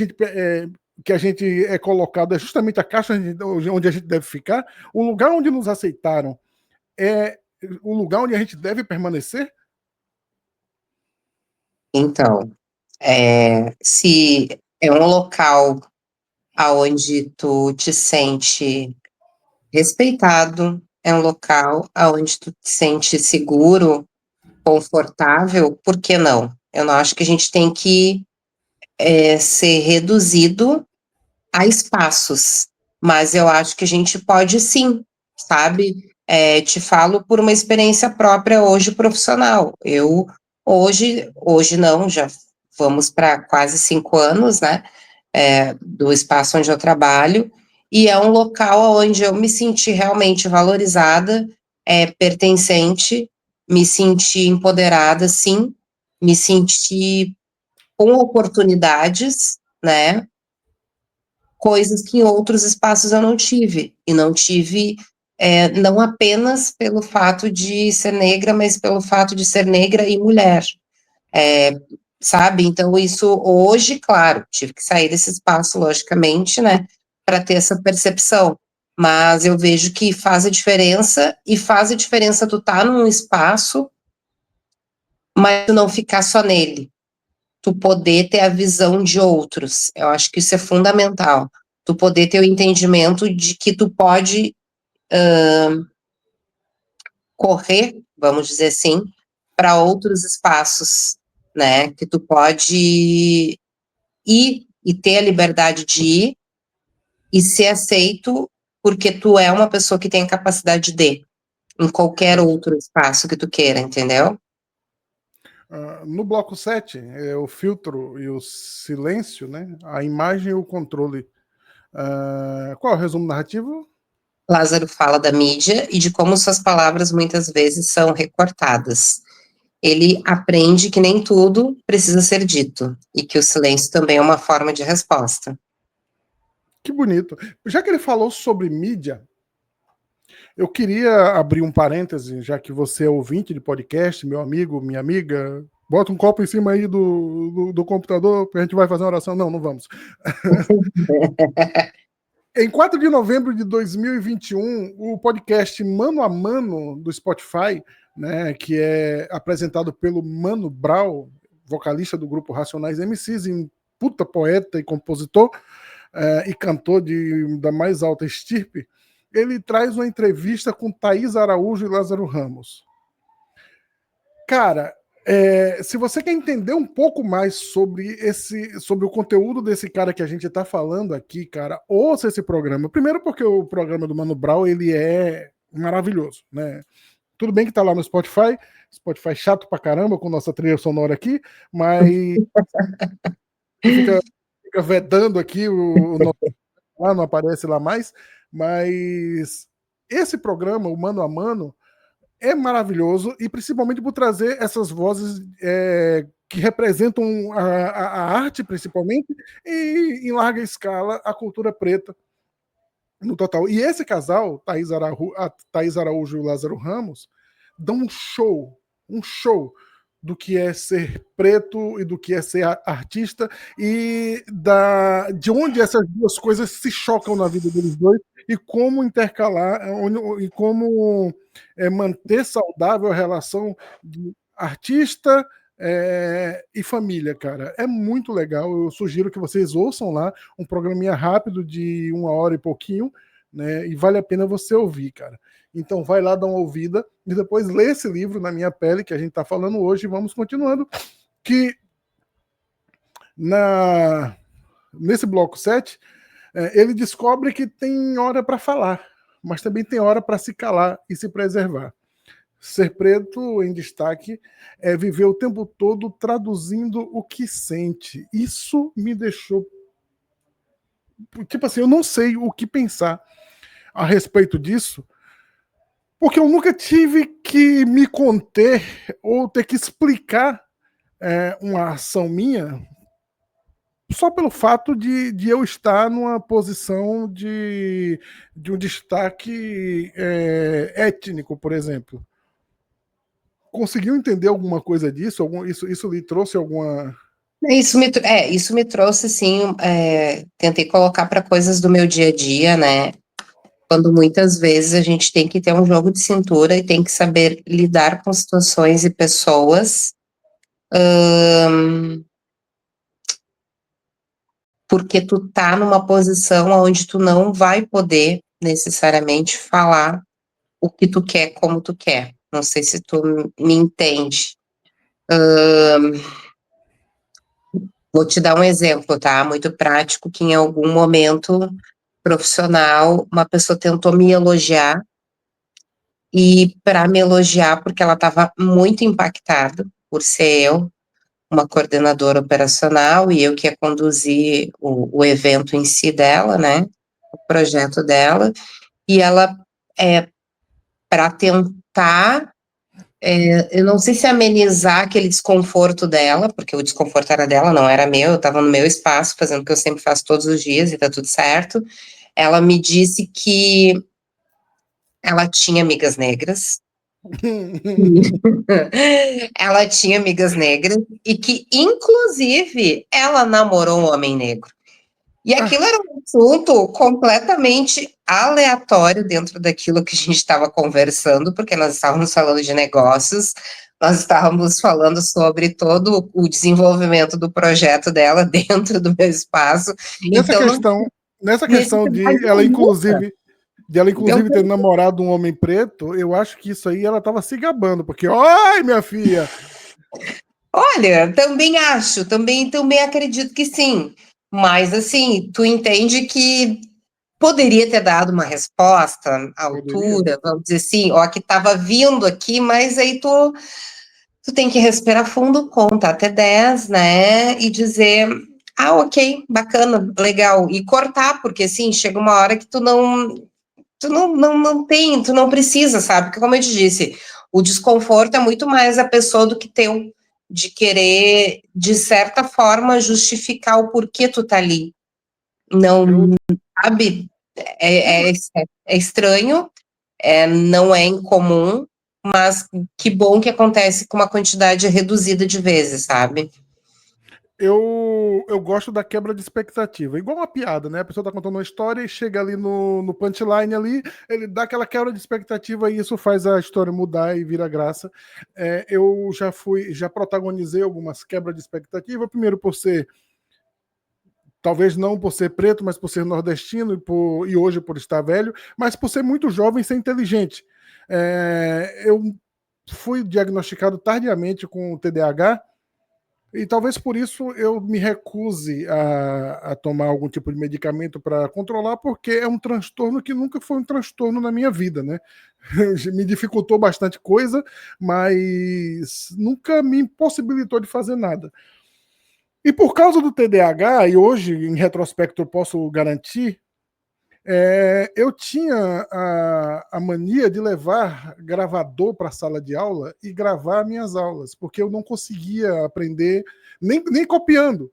gente é colocado é justamente a caixa onde a gente deve ficar? O lugar onde nos aceitaram é o lugar onde a gente deve permanecer? Então, se é um local aonde tu te sente respeitado, é um local aonde tu te sente seguro, confortável, por que não? Eu não acho que a gente tem que ser reduzido a espaços, mas eu acho que a gente pode sim, sabe? Te falo por uma experiência própria hoje profissional. Eu hoje não, já vamos para quase 5 anos, né? Do espaço onde eu trabalho, e é um local onde eu me senti realmente valorizada, pertencente, me senti empoderada, sim, me senti com oportunidades, né? Coisas que em outros espaços eu não tive, e não tive não apenas pelo fato de ser negra, mas pelo fato de ser negra e mulher, sabe? Então, isso hoje, claro, tive que sair desse espaço, logicamente, né, para ter essa percepção, mas eu vejo que faz a diferença, e faz a diferença tu estar num espaço, mas tu não ficar só nele, tu poder ter a visão de outros, eu acho que isso é fundamental. tu poder ter o entendimento de que tu pode correr, vamos dizer assim, para outros espaços, né? Que tu pode ir e ter a liberdade de ir e ser aceito porque tu é uma pessoa que tem capacidade de, em qualquer outro espaço que tu queira, entendeu? No bloco 7, é o filtro e o silêncio, né? A imagem e o controle. Qual é o resumo narrativo? Lázaro fala da mídia e de como suas palavras muitas vezes são recortadas. Ele aprende que nem tudo precisa ser dito e que o silêncio também é uma forma de resposta. Que bonito. Já que ele falou sobre mídia, eu queria abrir um parêntese, já que você é ouvinte de podcast, meu amigo, minha amiga. Bota um copo em cima aí do computador, que a gente vai fazer uma oração. Não, não vamos. Em 4 de novembro de 2021, o podcast Mano a Mano do Spotify, né, que é apresentado pelo Mano Brown, vocalista do grupo Racionais MCs, e puta poeta e compositor, e cantor da mais alta estirpe, ele traz uma entrevista com Thaís Araújo e Lázaro Ramos. Cara, se você quer entender um pouco mais sobre o conteúdo desse cara que a gente está falando aqui, cara, ouça esse programa. Primeiro porque o programa do Mano Brown, ele é maravilhoso, né? Tudo bem que tá lá no Spotify chato pra caramba com nossa trilha sonora aqui, mas fica vedando aqui lá, não aparece lá mais, mas esse programa, o Mano a Mano, é maravilhoso e principalmente por trazer essas vozes que representam a arte, principalmente, e em larga escala a cultura preta no total. E esse casal, Thaís Araújo e o Lázaro Ramos, dão um show do que é ser preto e do que é ser artista e de onde essas duas coisas se chocam na vida deles dois e como intercalar e como manter saudável a relação de artista e família, cara. É muito legal. Eu sugiro que vocês ouçam lá um programinha rápido de 1 hora e pouquinho, né? E vale a pena você ouvir, cara. Então vai lá dar uma ouvida e depois lê esse livro Na Minha Pele, que a gente está falando hoje, e vamos continuando, que nesse bloco 7, ele descobre que tem hora para falar, mas também tem hora para se calar e se preservar. Ser preto em destaque é viver o tempo todo traduzindo o que sente. Isso me deixou... Tipo assim, eu não sei o que pensar a respeito disso, porque eu nunca tive que me conter ou ter que explicar uma ação minha só pelo fato de eu estar numa posição de um destaque étnico, por exemplo. Conseguiu entender alguma coisa disso? Isso lhe trouxe alguma... Isso me trouxe, sim, tentei colocar para coisas do meu dia a dia, né? Quando muitas vezes a gente tem que ter um jogo de cintura e tem que saber lidar com situações e pessoas, porque tu tá numa posição onde tu não vai poder necessariamente falar o que tu quer, como tu quer. Não sei se tu me entende. Vou te dar um exemplo, tá? Muito prático, que em algum momento profissional, uma pessoa tentou me elogiar, e para me elogiar, porque ela estava muito impactada por ser eu, uma coordenadora operacional, e eu que ia conduzir o evento em si dela, né? O projeto dela, e ela, para tentar, eu não sei se amenizar aquele desconforto dela, porque o desconforto era dela, não era meu, eu estava no meu espaço, fazendo o que eu sempre faço todos os dias, e tá tudo certo. Ela me disse que ela tinha amigas negras, ela tinha amigas negras, e que, inclusive, ela namorou um homem negro. E aquilo era um assunto completamente aleatório dentro daquilo que a gente estava conversando, porque nós estávamos falando de negócios, nós estávamos falando sobre todo o desenvolvimento do projeto dela dentro do meu espaço. Nessa Então, questão, Nessa questão Necessidade de ela inclusive ter eu, namorado um homem preto, eu acho que isso aí ela tava se gabando, porque, ai, minha filha, olha, também acredito que sim. Mas assim, tu entende que poderia ter dado uma resposta à poderia. altura, vamos dizer assim, ó, que estava vindo aqui, mas aí tu tem que respirar fundo, contar até 10, né? E dizer, ah, ok, bacana, legal. E cortar, porque assim, chega uma hora que tu não precisa, sabe? Porque como eu te disse, o desconforto é muito mais a pessoa do que teu, de querer, de certa forma, justificar o porquê tu tá ali. Eu, Não, sabe? É, não, é, é estranho, não é incomum, mas que bom que acontece com uma quantidade reduzida de vezes, sabe? eu gosto da quebra de expectativa. Igual uma piada, né? A pessoa tá contando uma história e chega ali no punchline ali, ele dá aquela quebra de expectativa e isso faz a história mudar e vira graça. Eu já protagonizei algumas quebras de expectativa, primeiro por ser, talvez não por ser preto, mas por ser nordestino e hoje por estar velho, mas por ser muito jovem e ser inteligente. Eu fui diagnosticado tardiamente com TDAH, e talvez por isso eu me recuse a tomar algum tipo de medicamento para controlar, porque é um transtorno que nunca foi um transtorno na minha vida, né? Me dificultou bastante coisa, mas nunca me impossibilitou de fazer nada. E por causa do TDAH, e hoje, em retrospecto, eu posso garantir, eu tinha a mania de levar gravador para a sala de aula e gravar minhas aulas, porque eu não conseguia aprender nem copiando.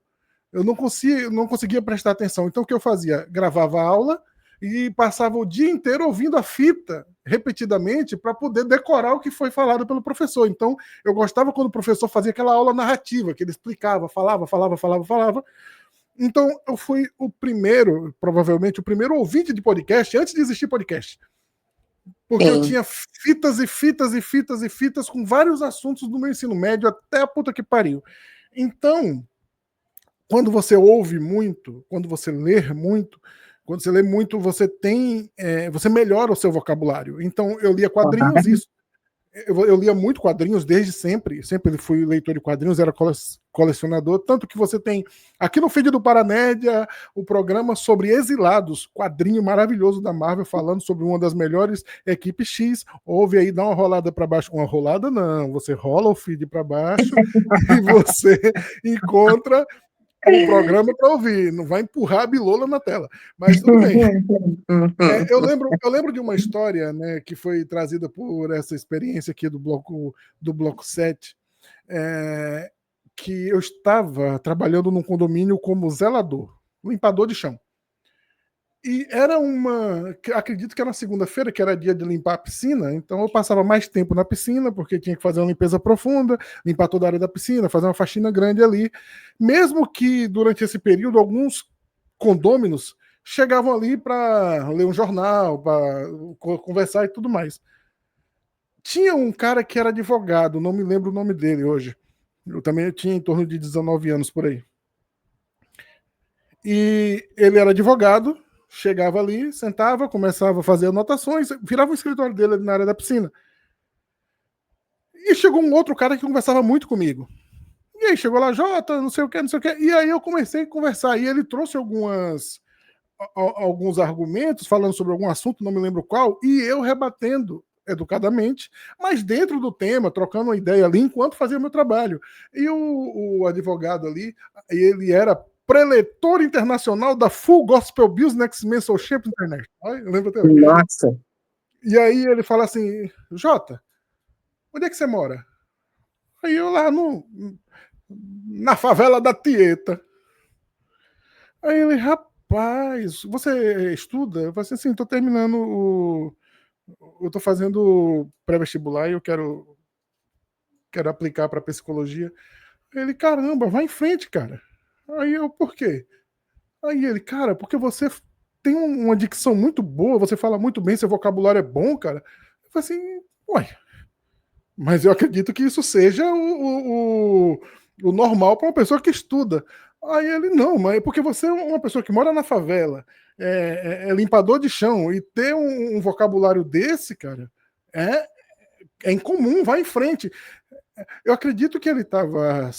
Eu não conseguia prestar atenção. Então, o que eu fazia? Gravava a aula e passava o dia inteiro ouvindo a fita repetidamente para poder decorar o que foi falado pelo professor. Então, eu gostava quando o professor fazia aquela aula narrativa, que ele explicava, falava. Então, eu fui o primeiro, provavelmente, o primeiro ouvinte de podcast antes de existir podcast. Porque eu Sim. tinha fitas e fitas e fitas e fitas com vários assuntos do meu ensino médio até a puta que pariu. Então, quando você ouve muito, quando você lê muito, você melhora o seu vocabulário. Então, eu lia quadrinhos, isso eu lia muito quadrinhos desde sempre, sempre fui leitor de quadrinhos, era colecionador, tanto que você tem aqui no feed do Paranédia o programa sobre Exilados, quadrinho maravilhoso da Marvel, falando sobre uma das melhores equipes X. Ouve aí, dá uma rolada para baixo. Uma rolada não, você rola o feed para baixo e você encontra o programa para ouvir, não vai empurrar a bilola na tela, mas tudo bem. Eu lembro de uma história, né, que foi trazida por essa experiência aqui do bloco 7, é, que eu estava trabalhando num condomínio como zelador, limpador de chão. E era acredito que era uma segunda-feira, que era dia de limpar a piscina, então eu passava mais tempo na piscina, porque tinha que fazer uma limpeza profunda, limpar toda a área da piscina, fazer uma faxina grande ali. Mesmo que durante esse período, alguns condôminos chegavam ali para ler um jornal, para conversar e tudo mais. Tinha um cara que era advogado, não me lembro o nome dele hoje. Eu também tinha em torno de 19 anos por aí. E ele era advogado, chegava ali, sentava, começava a fazer anotações, virava o escritório dele ali na área da piscina. E chegou um outro cara que conversava muito comigo. E aí chegou lá, Jota, não sei o que, não sei o que. E aí eu comecei a conversar. E ele trouxe alguns argumentos, falando sobre algum assunto, não me lembro qual, e eu rebatendo educadamente, mas dentro do tema, trocando uma ideia ali, enquanto fazia meu trabalho. E o advogado ali, ele era preletor internacional da Full Gospel Business Mentorship Internet. Eu lembro até hoje. Nossa. E aí ele fala assim, Jota, onde é que você mora? Aí eu lá na favela da Tieta. Aí ele, rapaz, você estuda? Eu falei assim, sim, tô terminando eu tô fazendo pré-vestibular e eu quero aplicar para psicologia. Aí ele, caramba, vai em frente, cara. Aí eu, por quê? Aí ele, cara, porque você tem uma dicção muito boa, você fala muito bem, seu vocabulário é bom, cara. Eu falei assim, ué, mas eu acredito que isso seja o normal para uma pessoa que estuda. Aí ele, não, mas é porque você é uma pessoa que mora na favela, é limpador de chão, e ter um vocabulário desse, cara, é incomum, vai em frente. Eu acredito que ele estava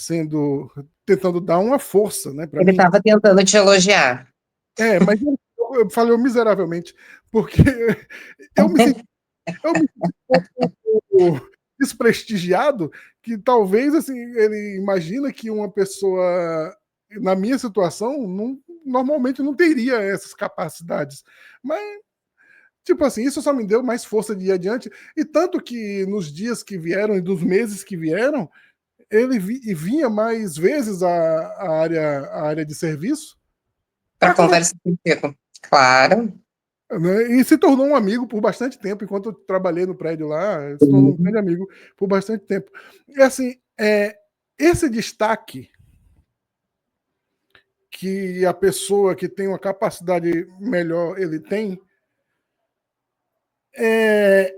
tentando dar uma força, né, para Ele mim. estava tentando te elogiar. Mas eu falei miseravelmente, porque eu me senti, eu me senti um pouco desprestigiado, que talvez assim, ele imagina que uma pessoa na minha situação normalmente não teria essas capacidades. Mas, tipo assim, isso só me deu mais força de ir adiante. E tanto que nos dias que vieram e dos meses que vieram, ele vinha mais vezes à área de serviço Para para conversar, conversar contigo. Claro. né? E se tornou um amigo por bastante tempo. Enquanto eu trabalhei no prédio lá, se tornou um Uhum. grande amigo por bastante tempo. E assim, esse destaque que a pessoa que tem uma capacidade melhor ele tem, é,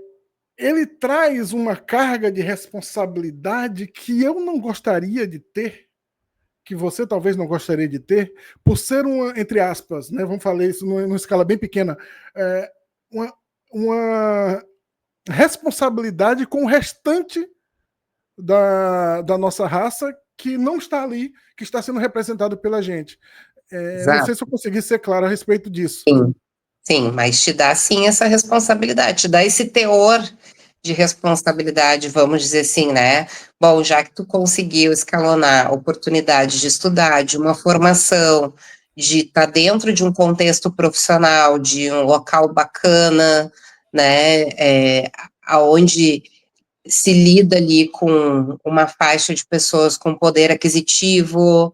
ele traz uma carga de responsabilidade que eu não gostaria de ter, que você talvez não gostaria de ter, por ser uma, entre aspas, né, vamos falar isso numa escala bem pequena, é, uma responsabilidade com o restante da nossa raça que não está ali, que está sendo representado pela gente. Não sei Exato. se eu consegui ser claro a respeito disso. Sim. Sim, mas te dá sim essa responsabilidade, te dá esse teor de responsabilidade, vamos dizer assim, né? Bom, já que tu conseguiu escalonar oportunidade de estudar, de uma formação, de estar dentro de um contexto profissional, de um local bacana, né? Aonde se lida ali com uma faixa de pessoas com poder aquisitivo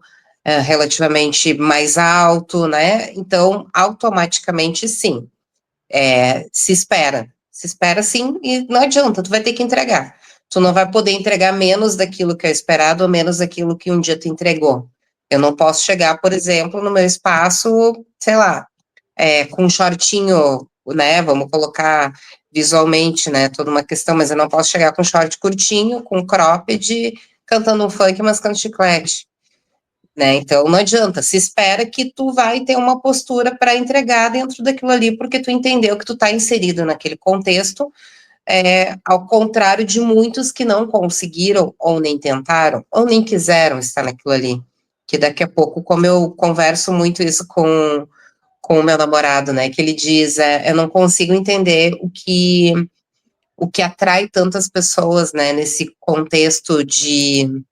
relativamente mais alto, né? Então, automaticamente, sim, se espera sim, e não adianta, tu vai ter que entregar. Tu não vai poder entregar menos daquilo que é esperado ou menos daquilo que um dia tu entregou. Eu não posso chegar, por exemplo, no meu espaço, sei lá, com um shortinho, né, vamos colocar visualmente, né, toda uma questão, mas eu não posso chegar com short curtinho, com cropped, cantando um funk, mascando chiclete, né, então não adianta, se espera que tu vai ter uma postura para entregar dentro daquilo ali, porque tu entendeu que tu tá inserido naquele contexto, ao contrário de muitos que não conseguiram, ou nem tentaram, ou nem quiseram estar naquilo ali, que daqui a pouco, como eu converso muito isso com o meu namorado, né, que ele diz, eu não consigo entender o que atrai tantas pessoas, né, nesse contexto de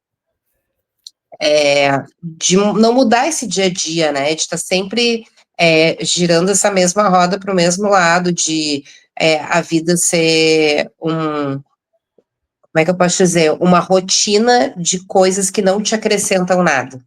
não mudar esse dia a dia, né, de estar sempre girando essa mesma roda para o mesmo lado, de a vida ser como é que eu posso dizer, uma rotina de coisas que não te acrescentam nada.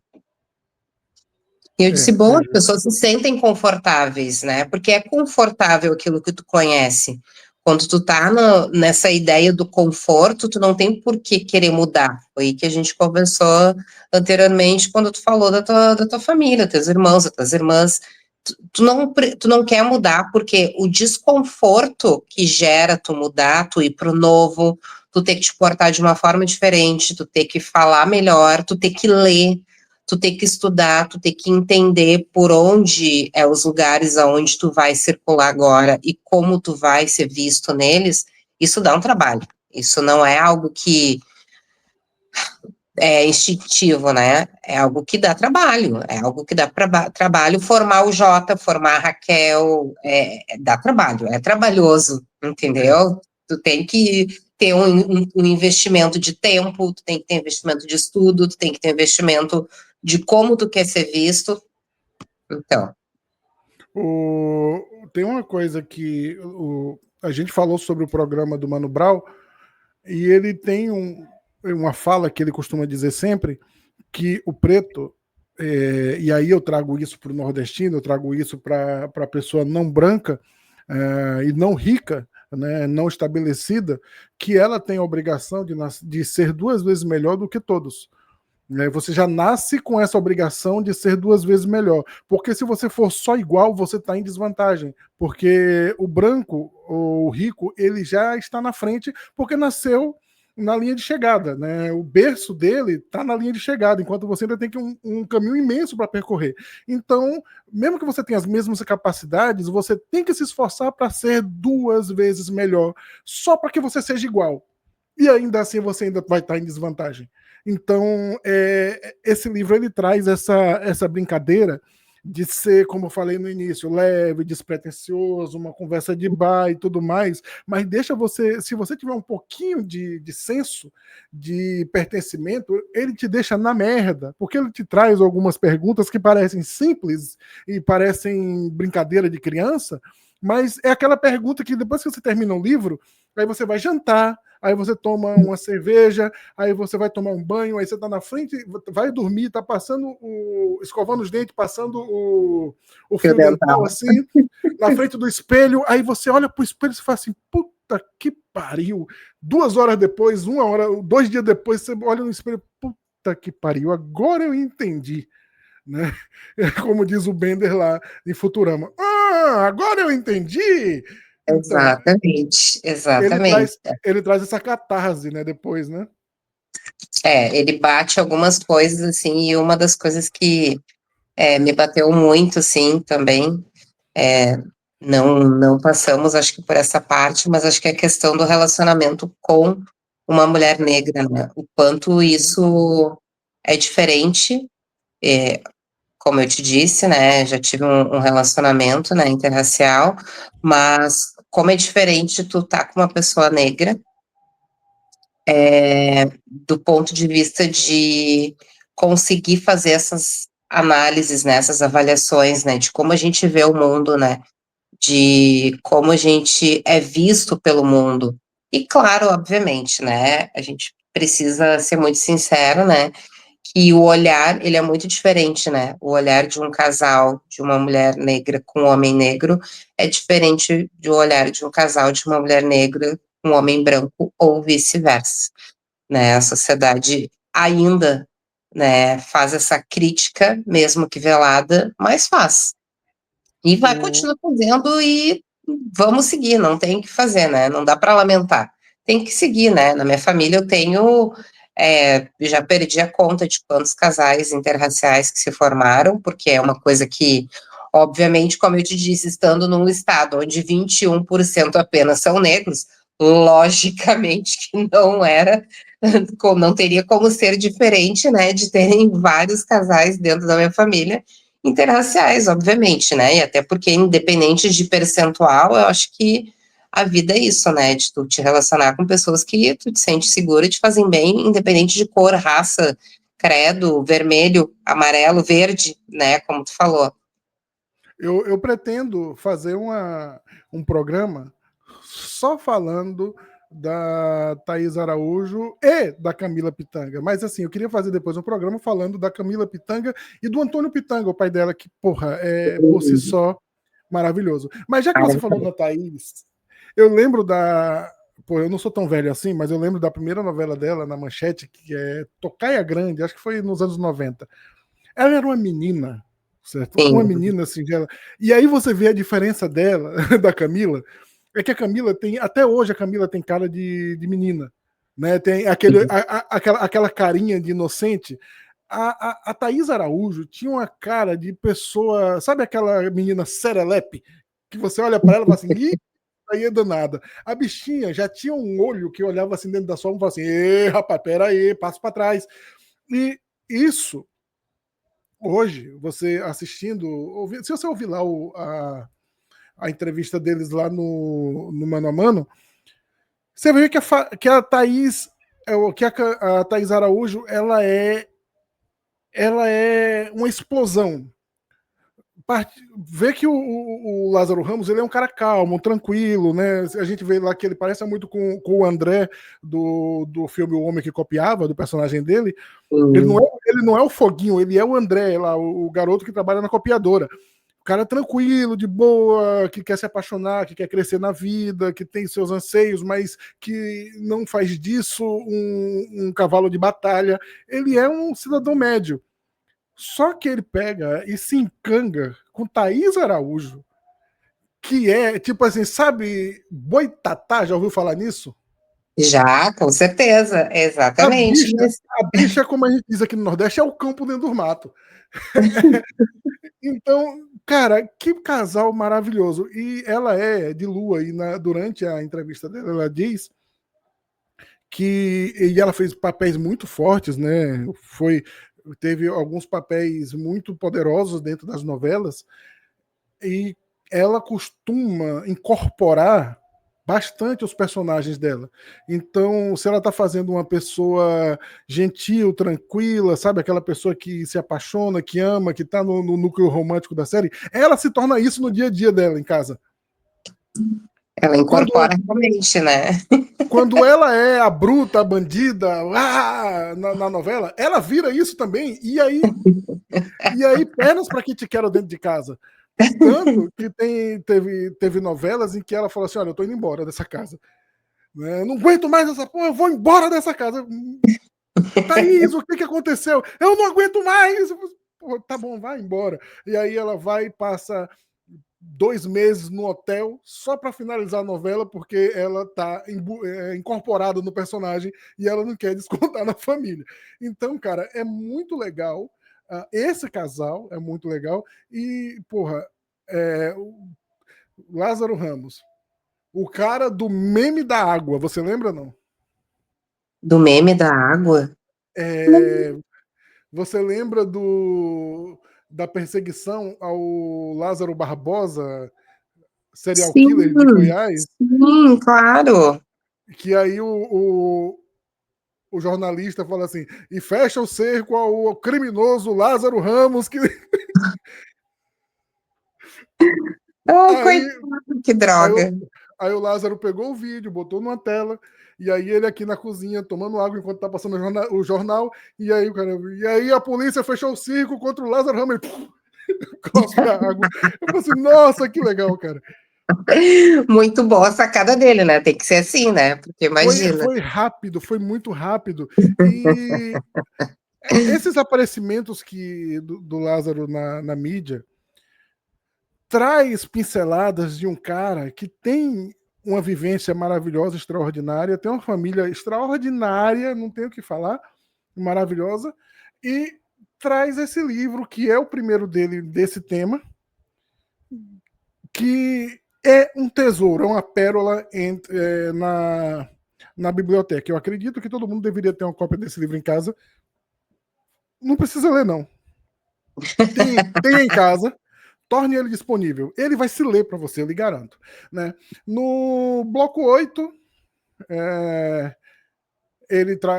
E eu disse, bom, as pessoas se sentem confortáveis, né? Porque é confortável aquilo que tu conhece. Quando tu tá nessa ideia do conforto, tu não tem por que querer mudar. Foi aí que a gente conversou anteriormente, quando tu falou da tua família, teus irmãos, das tuas irmãs. Tu não quer mudar porque o desconforto que gera tu mudar, tu ir pro novo, tu ter que te portar de uma forma diferente, tu ter que falar melhor, tu ter que ler, tu ter que estudar, tu ter que entender por onde os lugares aonde tu vai circular agora e como tu vai ser visto neles, isso dá um trabalho. Isso não é algo que é instintivo, né? É algo que dá trabalho, é algo que dá trabalho formar o Jota, formar a Raquel, dá trabalho, é trabalhoso, entendeu? Tu tem que ter um investimento de tempo, tu tem que ter investimento de estudo, tu tem que ter investimento de como tu quer ser visto, então. Tem uma coisa que a gente falou sobre o programa do Mano Brown, e ele tem uma fala que ele costuma dizer sempre, que o preto, e aí eu trago isso para o nordestino, eu trago isso para a pessoa não branca e não rica, né, não estabelecida, que ela tem a obrigação de ser 2 vezes melhor do que todos. Você já nasce com essa obrigação de ser 2 vezes melhor. Porque se você for só igual, você está em desvantagem. Porque o branco, ou o rico, ele já está na frente porque nasceu na linha de chegada, né? O berço dele está na linha de chegada, enquanto você ainda tem que um caminho imenso para percorrer. Então, mesmo que você tenha as mesmas capacidades, você tem que se esforçar para ser 2 vezes melhor, só para que você seja igual. E ainda assim você ainda vai estar em desvantagem. Então, esse livro ele traz essa brincadeira de ser, como eu falei no início, leve, despretensioso, uma conversa de bar e tudo mais, mas deixa você, se você tiver um pouquinho de senso de pertencimento, ele te deixa na merda, porque ele te traz algumas perguntas que parecem simples e parecem brincadeira de criança, mas é aquela pergunta que depois que você termina o livro, aí você vai jantar, aí você toma uma cerveja, aí você vai tomar um banho, aí você tá na frente, vai dormir, tá passando escovando os dentes, passando o fio dental, assim, na frente do espelho, aí você olha pro espelho e fala assim, puta que pariu. 2 horas depois, 1 hora, 2 dias depois, você olha no espelho, puta que pariu, agora eu entendi. Né? Como diz o Bender lá em Futurama. Ah, agora eu entendi! Então, Exatamente, ele exatamente. traz, ele traz essa catarse, né, depois, né? Ele bate algumas coisas, assim, e uma das coisas que me bateu muito, assim, também, não passamos, acho que por essa parte, mas acho que é a questão do relacionamento com uma mulher negra, né? O quanto isso é diferente, como eu te disse, né? Já tive um relacionamento, né, interracial, mas como é diferente tu tá com uma pessoa negra, do ponto de vista de conseguir fazer essas análises, né, essas avaliações, né, de como a gente vê o mundo, né, de como a gente é visto pelo mundo. E claro, obviamente, né, a gente precisa ser muito sincero, né, que o olhar, ele é muito diferente, né, o olhar de um casal, de uma mulher negra com um homem negro, é diferente do olhar de um casal de uma mulher negra com um homem branco, ou vice-versa, né, a sociedade ainda, né, faz essa crítica, mesmo que velada, mas faz. E vai continuar fazendo e vamos seguir, não tem o que fazer, né? Não dá para lamentar. Tem que seguir, né? Na minha família eu tenho, já perdi a conta de quantos casais interraciais que se formaram, porque é uma coisa que, obviamente, como eu te disse, estando num estado onde 21% apenas são negros, logicamente que não era, não teria como ser diferente, né? De terem vários casais dentro da minha família interraciais, obviamente, né? E até porque, independente de percentual, eu acho que a vida é isso, né? De tu te relacionar com pessoas que tu te sente segura e te fazem bem, independente de cor, raça, credo, vermelho, amarelo, verde, né? Como tu falou. Eu pretendo fazer um programa só falando da Thaís Araújo e da Camila Pitanga. Mas assim, eu queria fazer depois um programa falando da Camila Pitanga e do Antônio Pitanga, o pai dela, que, porra, é por si só maravilhoso. Mas já que você falou da Thaís, eu lembro da. Pô, eu não sou tão velho assim, mas eu lembro da primeira novela dela na Manchete, que é Tocaia Grande, acho que foi nos anos 90. Ela era uma menina, certo? Uma Sim. menina assim, dela. E aí você vê a diferença dela, da Camila, é que a Camila tem, até hoje a Camila tem cara de menina, né? Tem aquela carinha de inocente. A Thaís Araújo tinha uma cara de pessoa, sabe aquela menina serelepe? Que você olha para ela e fala assim, ih, aí é danada. A bichinha já tinha um olho que olhava assim dentro da sua alma e falava assim, ê, rapaz, pera aí, passa para trás. E isso hoje, você assistindo, se você ouvir lá a entrevista deles lá no Mano a Mano, você vê que a Thaís, que a Thaís Araújo, ela é uma explosão. Vê que o Lázaro Ramos ele é um cara calmo, tranquilo, né? A gente vê lá que ele parece muito com o André do filme O Homem que Copiava, do personagem dele. Ele não é o Foguinho, ele é o André, lá, o garoto que trabalha na copiadora. O cara tranquilo, de boa, que quer se apaixonar, que quer crescer na vida, que tem seus anseios, mas que não faz disso um cavalo de batalha. Ele é um cidadão médio. Só que ele pega e se encanga com Thaís Araújo, que é, tipo assim, sabe, Boitatá, já ouviu falar nisso? Já, com certeza, A exatamente. bicha, a bicha, como a gente diz aqui no Nordeste, é o campo dentro do mato. Então, cara, que casal maravilhoso. E ela é de lua, e durante a entrevista dela, ela diz que e ela fez papéis muito fortes, né? Teve alguns papéis muito poderosos dentro das novelas, e ela costuma incorporar bastante os personagens dela. Então, se ela está fazendo uma pessoa gentil, tranquila, sabe, aquela pessoa que se apaixona, que ama, que está no núcleo romântico da série, ela se torna isso no dia a dia dela em casa. Ela Quando, incorpora realmente, né? quando ela é a bruta, a bandida, na novela, ela vira isso também. E aí pernas para quem te quer dentro de casa. Tanto que teve novelas em que ela falou assim: olha, eu tô indo embora dessa casa. Né? Eu não aguento mais essa porra, eu vou embora dessa casa. Thaís, o que aconteceu? Eu não aguento mais! Pô, tá bom, vai embora. E aí ela vai e passa 2 meses no hotel só para finalizar a novela, porque ela tá incorporada no personagem e ela não quer descontar na família. Então, cara, é muito legal. Esse casal é muito legal. E, porra, o Lázaro Ramos, o cara do meme da água, você lembra, não? Do meme da água? É, você lembra da perseguição ao Lázaro Barbosa, serial Sim, killer de Goiás? sim, claro. Que aí o jornalista fala assim, e fecha o cerco ao criminoso Lázaro Ramos, que Ai, aí, coitado, que aí, droga. aí o Lázaro pegou o vídeo, botou numa tela, e aí ele aqui na cozinha tomando água enquanto tá passando o jornal, e aí o cara, e aí a polícia fechou o circo contra o Lázaro Ramos, cospe a água. Eu falei assim, nossa, que legal, cara. Muito boa a sacada dele, né? Tem que ser assim, né? Porque Foi, imagina. foi rápido, foi muito rápido. E esses aparecimentos do Lázaro na mídia traz pinceladas de um cara que tem uma vivência maravilhosa, extraordinária, tem uma família extraordinária, não tenho o que falar, maravilhosa, e traz esse livro, que é o primeiro dele desse tema, que é um tesouro, é uma pérola na biblioteca. Eu acredito que todo mundo deveria ter uma cópia desse livro em casa. Não precisa ler, não. Tem em casa, torne ele disponível. Ele vai se ler para você, eu lhe garanto. Né? No bloco 8, é,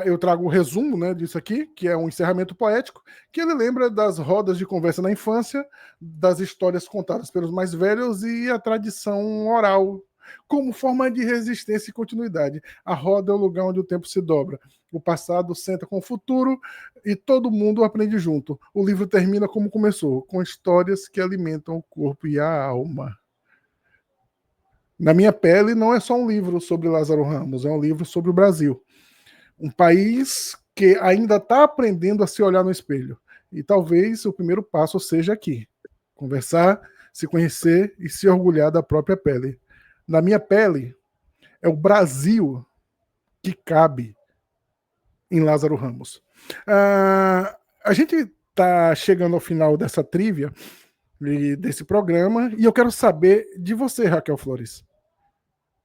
eu trago o resumo, né, disso aqui, que é um encerramento poético, que ele lembra das rodas de conversa na infância, das histórias contadas pelos mais velhos e a tradição oral, como forma de resistência e continuidade. A roda é o lugar onde o tempo se dobra. O passado senta com o futuro e todo mundo aprende junto. O livro termina como começou, com histórias que alimentam o corpo e a alma. Na Minha Pele não é só um livro sobre Lázaro Ramos, é um livro sobre o Brasil. Um país que ainda está aprendendo a se olhar no espelho. E talvez o primeiro passo seja aqui: conversar, se conhecer e se orgulhar da própria pele. Na Minha Pele é o Brasil que cabe em Lázaro Ramos. A gente está chegando ao final dessa trivia e desse programa e eu quero saber de você, Raquel Flores.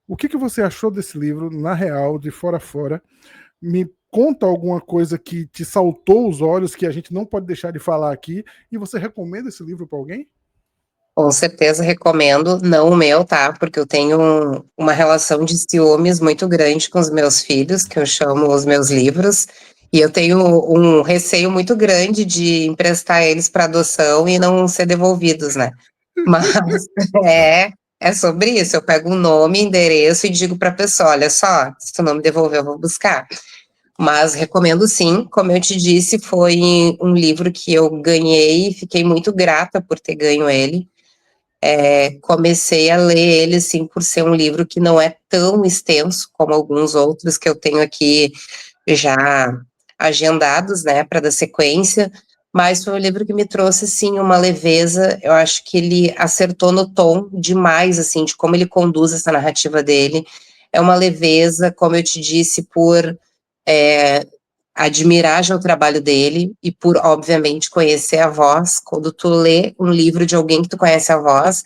O que você achou desse livro, na real, de fora a fora? Me conta alguma coisa que te saltou os olhos, que a gente não pode deixar de falar aqui, e você recomenda esse livro para alguém? Com certeza recomendo, não o meu, tá? Porque eu tenho uma relação de ciúmes muito grande com os meus filhos, que eu chamo os meus livros, e eu tenho um receio muito grande de emprestar eles para adoção e não ser devolvidos, né? Mas é sobre isso. Eu pego um nome, endereço e digo para a pessoa: olha só, se tu não me devolver, eu vou buscar. Mas recomendo sim, como eu te disse, foi um livro que eu ganhei e fiquei muito grata por ter ganho ele. Comecei a ler ele, assim, por ser um livro que não é tão extenso como alguns outros que eu tenho aqui já agendados, né, para dar sequência, mas foi um livro que me trouxe, assim, uma leveza. Eu acho que ele acertou no tom demais, assim, de como ele conduz essa narrativa dele. é uma leveza, como eu te disse, por admirar já o trabalho dele e por, obviamente, conhecer a voz. Quando tu lê um livro de alguém que tu conhece a voz,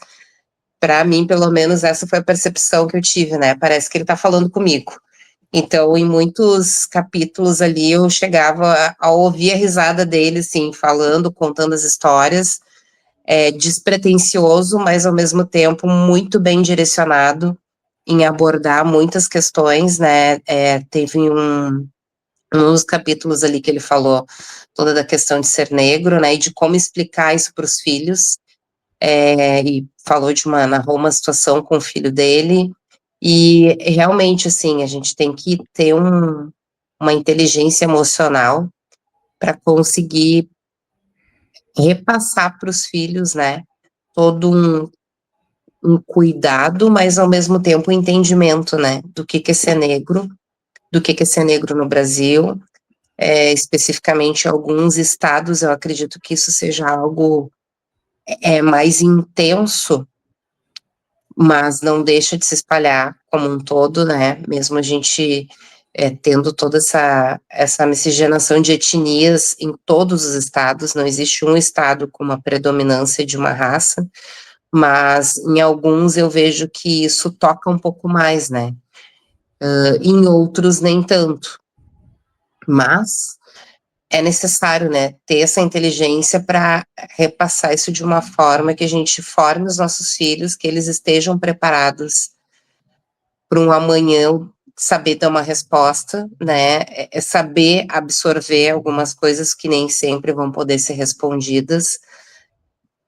para mim, pelo menos, essa foi a percepção que eu tive, né? Parece que ele tá falando comigo. Então, em muitos capítulos ali, eu chegava a ouvir a risada dele, assim, falando, contando as histórias, despretensioso, mas ao mesmo tempo muito bem direcionado em abordar muitas questões, né? Teve um dos capítulos ali que ele falou toda da questão de ser negro, né? E de como explicar isso para os filhos. E falou narrou uma situação com o filho dele. E realmente, assim, a gente tem que ter uma inteligência emocional para conseguir repassar para os filhos, né? Todo um cuidado, mas ao mesmo tempo um entendimento, né? Do que é ser negro, do que é ser negro no Brasil, especificamente em alguns estados, eu acredito que isso seja algo mais intenso, mas não deixa de se espalhar como um todo, né? Mesmo a gente tendo toda essa miscigenação de etnias em todos os estados, não existe um estado com uma predominância de uma raça, mas em alguns eu vejo que isso toca um pouco mais, né? Em outros nem tanto, mas é necessário, né, ter essa inteligência para repassar isso de uma forma que a gente forme os nossos filhos, que eles estejam preparados para um amanhã saber dar uma resposta, né, saber absorver algumas coisas que nem sempre vão poder ser respondidas,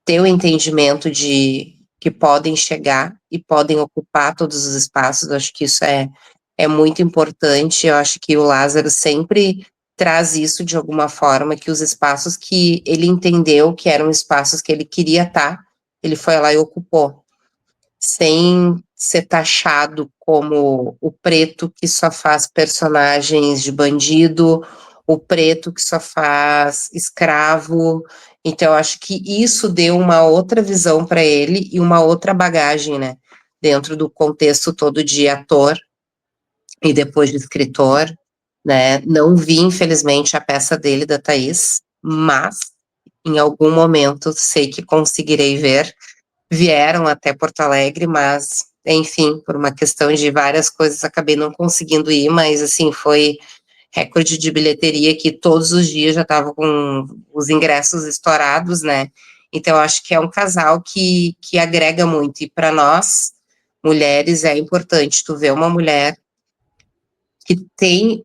ter o entendimento de que podem chegar e podem ocupar todos os espaços. Eu acho que isso é muito importante. Eu acho que o Lázaro sempre traz isso de alguma forma, que os espaços que ele entendeu que eram espaços que ele queria estar, ele foi lá e ocupou, sem ser taxado como o preto que só faz personagens de bandido, o preto que só faz escravo. Então, eu acho que isso deu uma outra visão para ele e uma outra bagagem, né? Dentro do contexto todo de ator e depois de escritor, né? Não vi, infelizmente, a peça dele, da Thaís, mas em algum momento sei que conseguirei ver. Vieram até Porto Alegre, mas, enfim, por uma questão de várias coisas, acabei não conseguindo ir, mas, assim, foi recorde de bilheteria que todos os dias já estava com os ingressos estourados, né? Então, acho que é um casal que agrega muito, e para nós, mulheres, é importante tu ver uma mulher que tem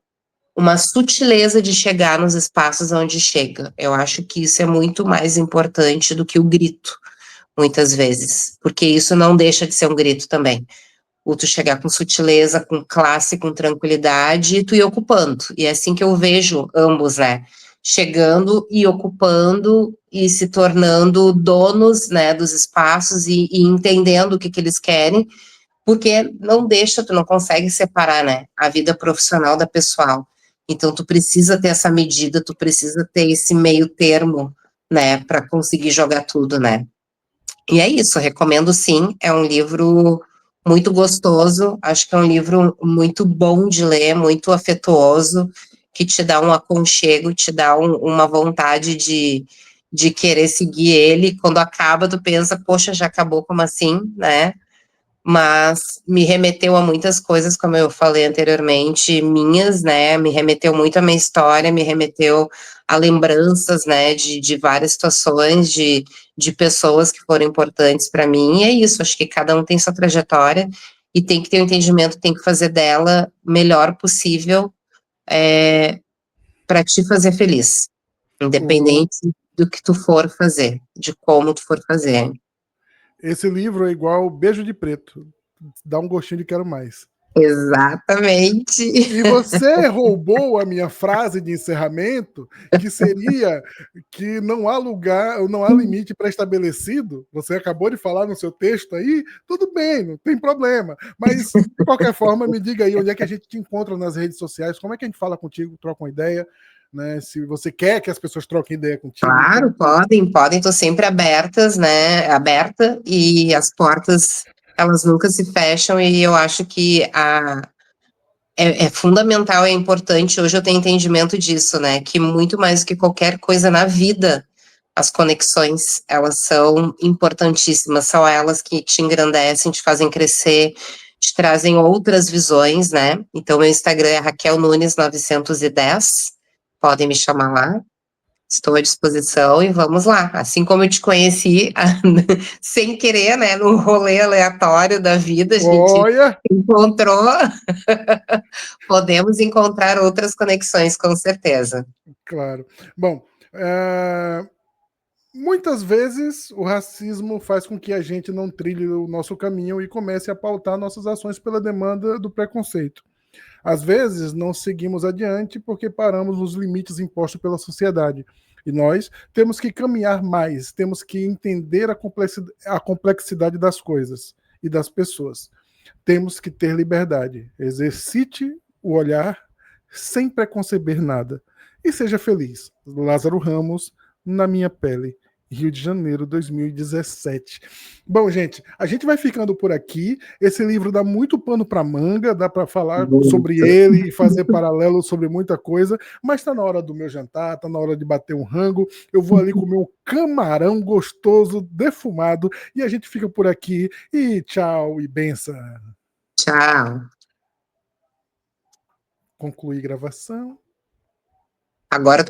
uma sutileza de chegar nos espaços onde chega. Eu acho que isso é muito mais importante do que o grito, muitas vezes, porque isso não deixa de ser um grito também. O tu chegar com sutileza, com classe, com tranquilidade, e tu ir ocupando. E é assim que eu vejo ambos, né? Chegando e ocupando e se tornando donos, né, dos espaços e entendendo o que eles querem, porque não deixa, tu não consegue separar, né, a vida profissional da pessoal. Então, tu precisa ter essa medida, tu precisa ter esse meio termo, né, para conseguir jogar tudo, né. E é isso, recomendo sim, é um livro muito gostoso, acho que é um livro muito bom de ler, muito afetuoso, que te dá um aconchego, te dá uma vontade de querer seguir ele. Quando acaba, tu pensa, poxa, já acabou, como assim, né? Mas me remeteu a muitas coisas, como eu falei anteriormente, minhas, né, me remeteu muito à minha história, me remeteu a lembranças, né, de várias situações, de pessoas que foram importantes para mim, e é isso, acho que cada um tem sua trajetória, e tem que ter um entendimento, tem que fazer dela o melhor possível, para te fazer feliz, independente do que tu for fazer, de como tu for fazer. Esse livro é igual Beijo de Preto. Dá um gostinho de quero mais. Exatamente. E você roubou a minha frase de encerramento, que seria que não há lugar, não há limite pré-estabelecido. Você acabou de falar no seu texto aí, tudo bem, não tem problema. Mas, de qualquer forma, me diga aí onde é que a gente te encontra nas redes sociais, como é que a gente fala contigo, troca uma ideia, né? Se você quer que as pessoas troquem ideia contigo. Claro, Então... podem, estou sempre aberta, né, e as portas elas nunca se fecham e eu acho que é fundamental, é importante, hoje eu tenho entendimento disso, né, que muito mais do que qualquer coisa na vida, as conexões, elas são importantíssimas, são elas que te engrandecem, te fazem crescer, te trazem outras visões, né, então meu Instagram é Raquel Nunes 910, podem me chamar lá, estou à disposição e vamos lá. Assim como eu te conheci, sem querer, né, num rolê aleatório da vida, a gente Olha, encontrou, podemos encontrar outras conexões, com certeza. claro. Bom, muitas vezes o racismo faz com que a gente não trilhe o nosso caminho e comece a pautar nossas ações pela demanda do preconceito. Às vezes, não seguimos adiante porque paramos nos limites impostos pela sociedade. E nós temos que caminhar mais, temos que entender a complexidade das coisas e das pessoas. Temos que ter liberdade. Exercite o olhar sem preconceber nada. E seja feliz. Lázaro Ramos, Na Minha Pele. Rio de Janeiro, 2017. Bom, gente, a gente vai ficando por aqui. Esse livro dá muito pano para manga, dá para falar sobre Muito. ele e fazer paralelo sobre muita coisa, mas está na hora do meu jantar, está na hora de bater um rango. Eu vou ali comer um camarão gostoso, defumado, e a gente fica por aqui. E tchau e benção. Tchau. Concluir gravação. Agora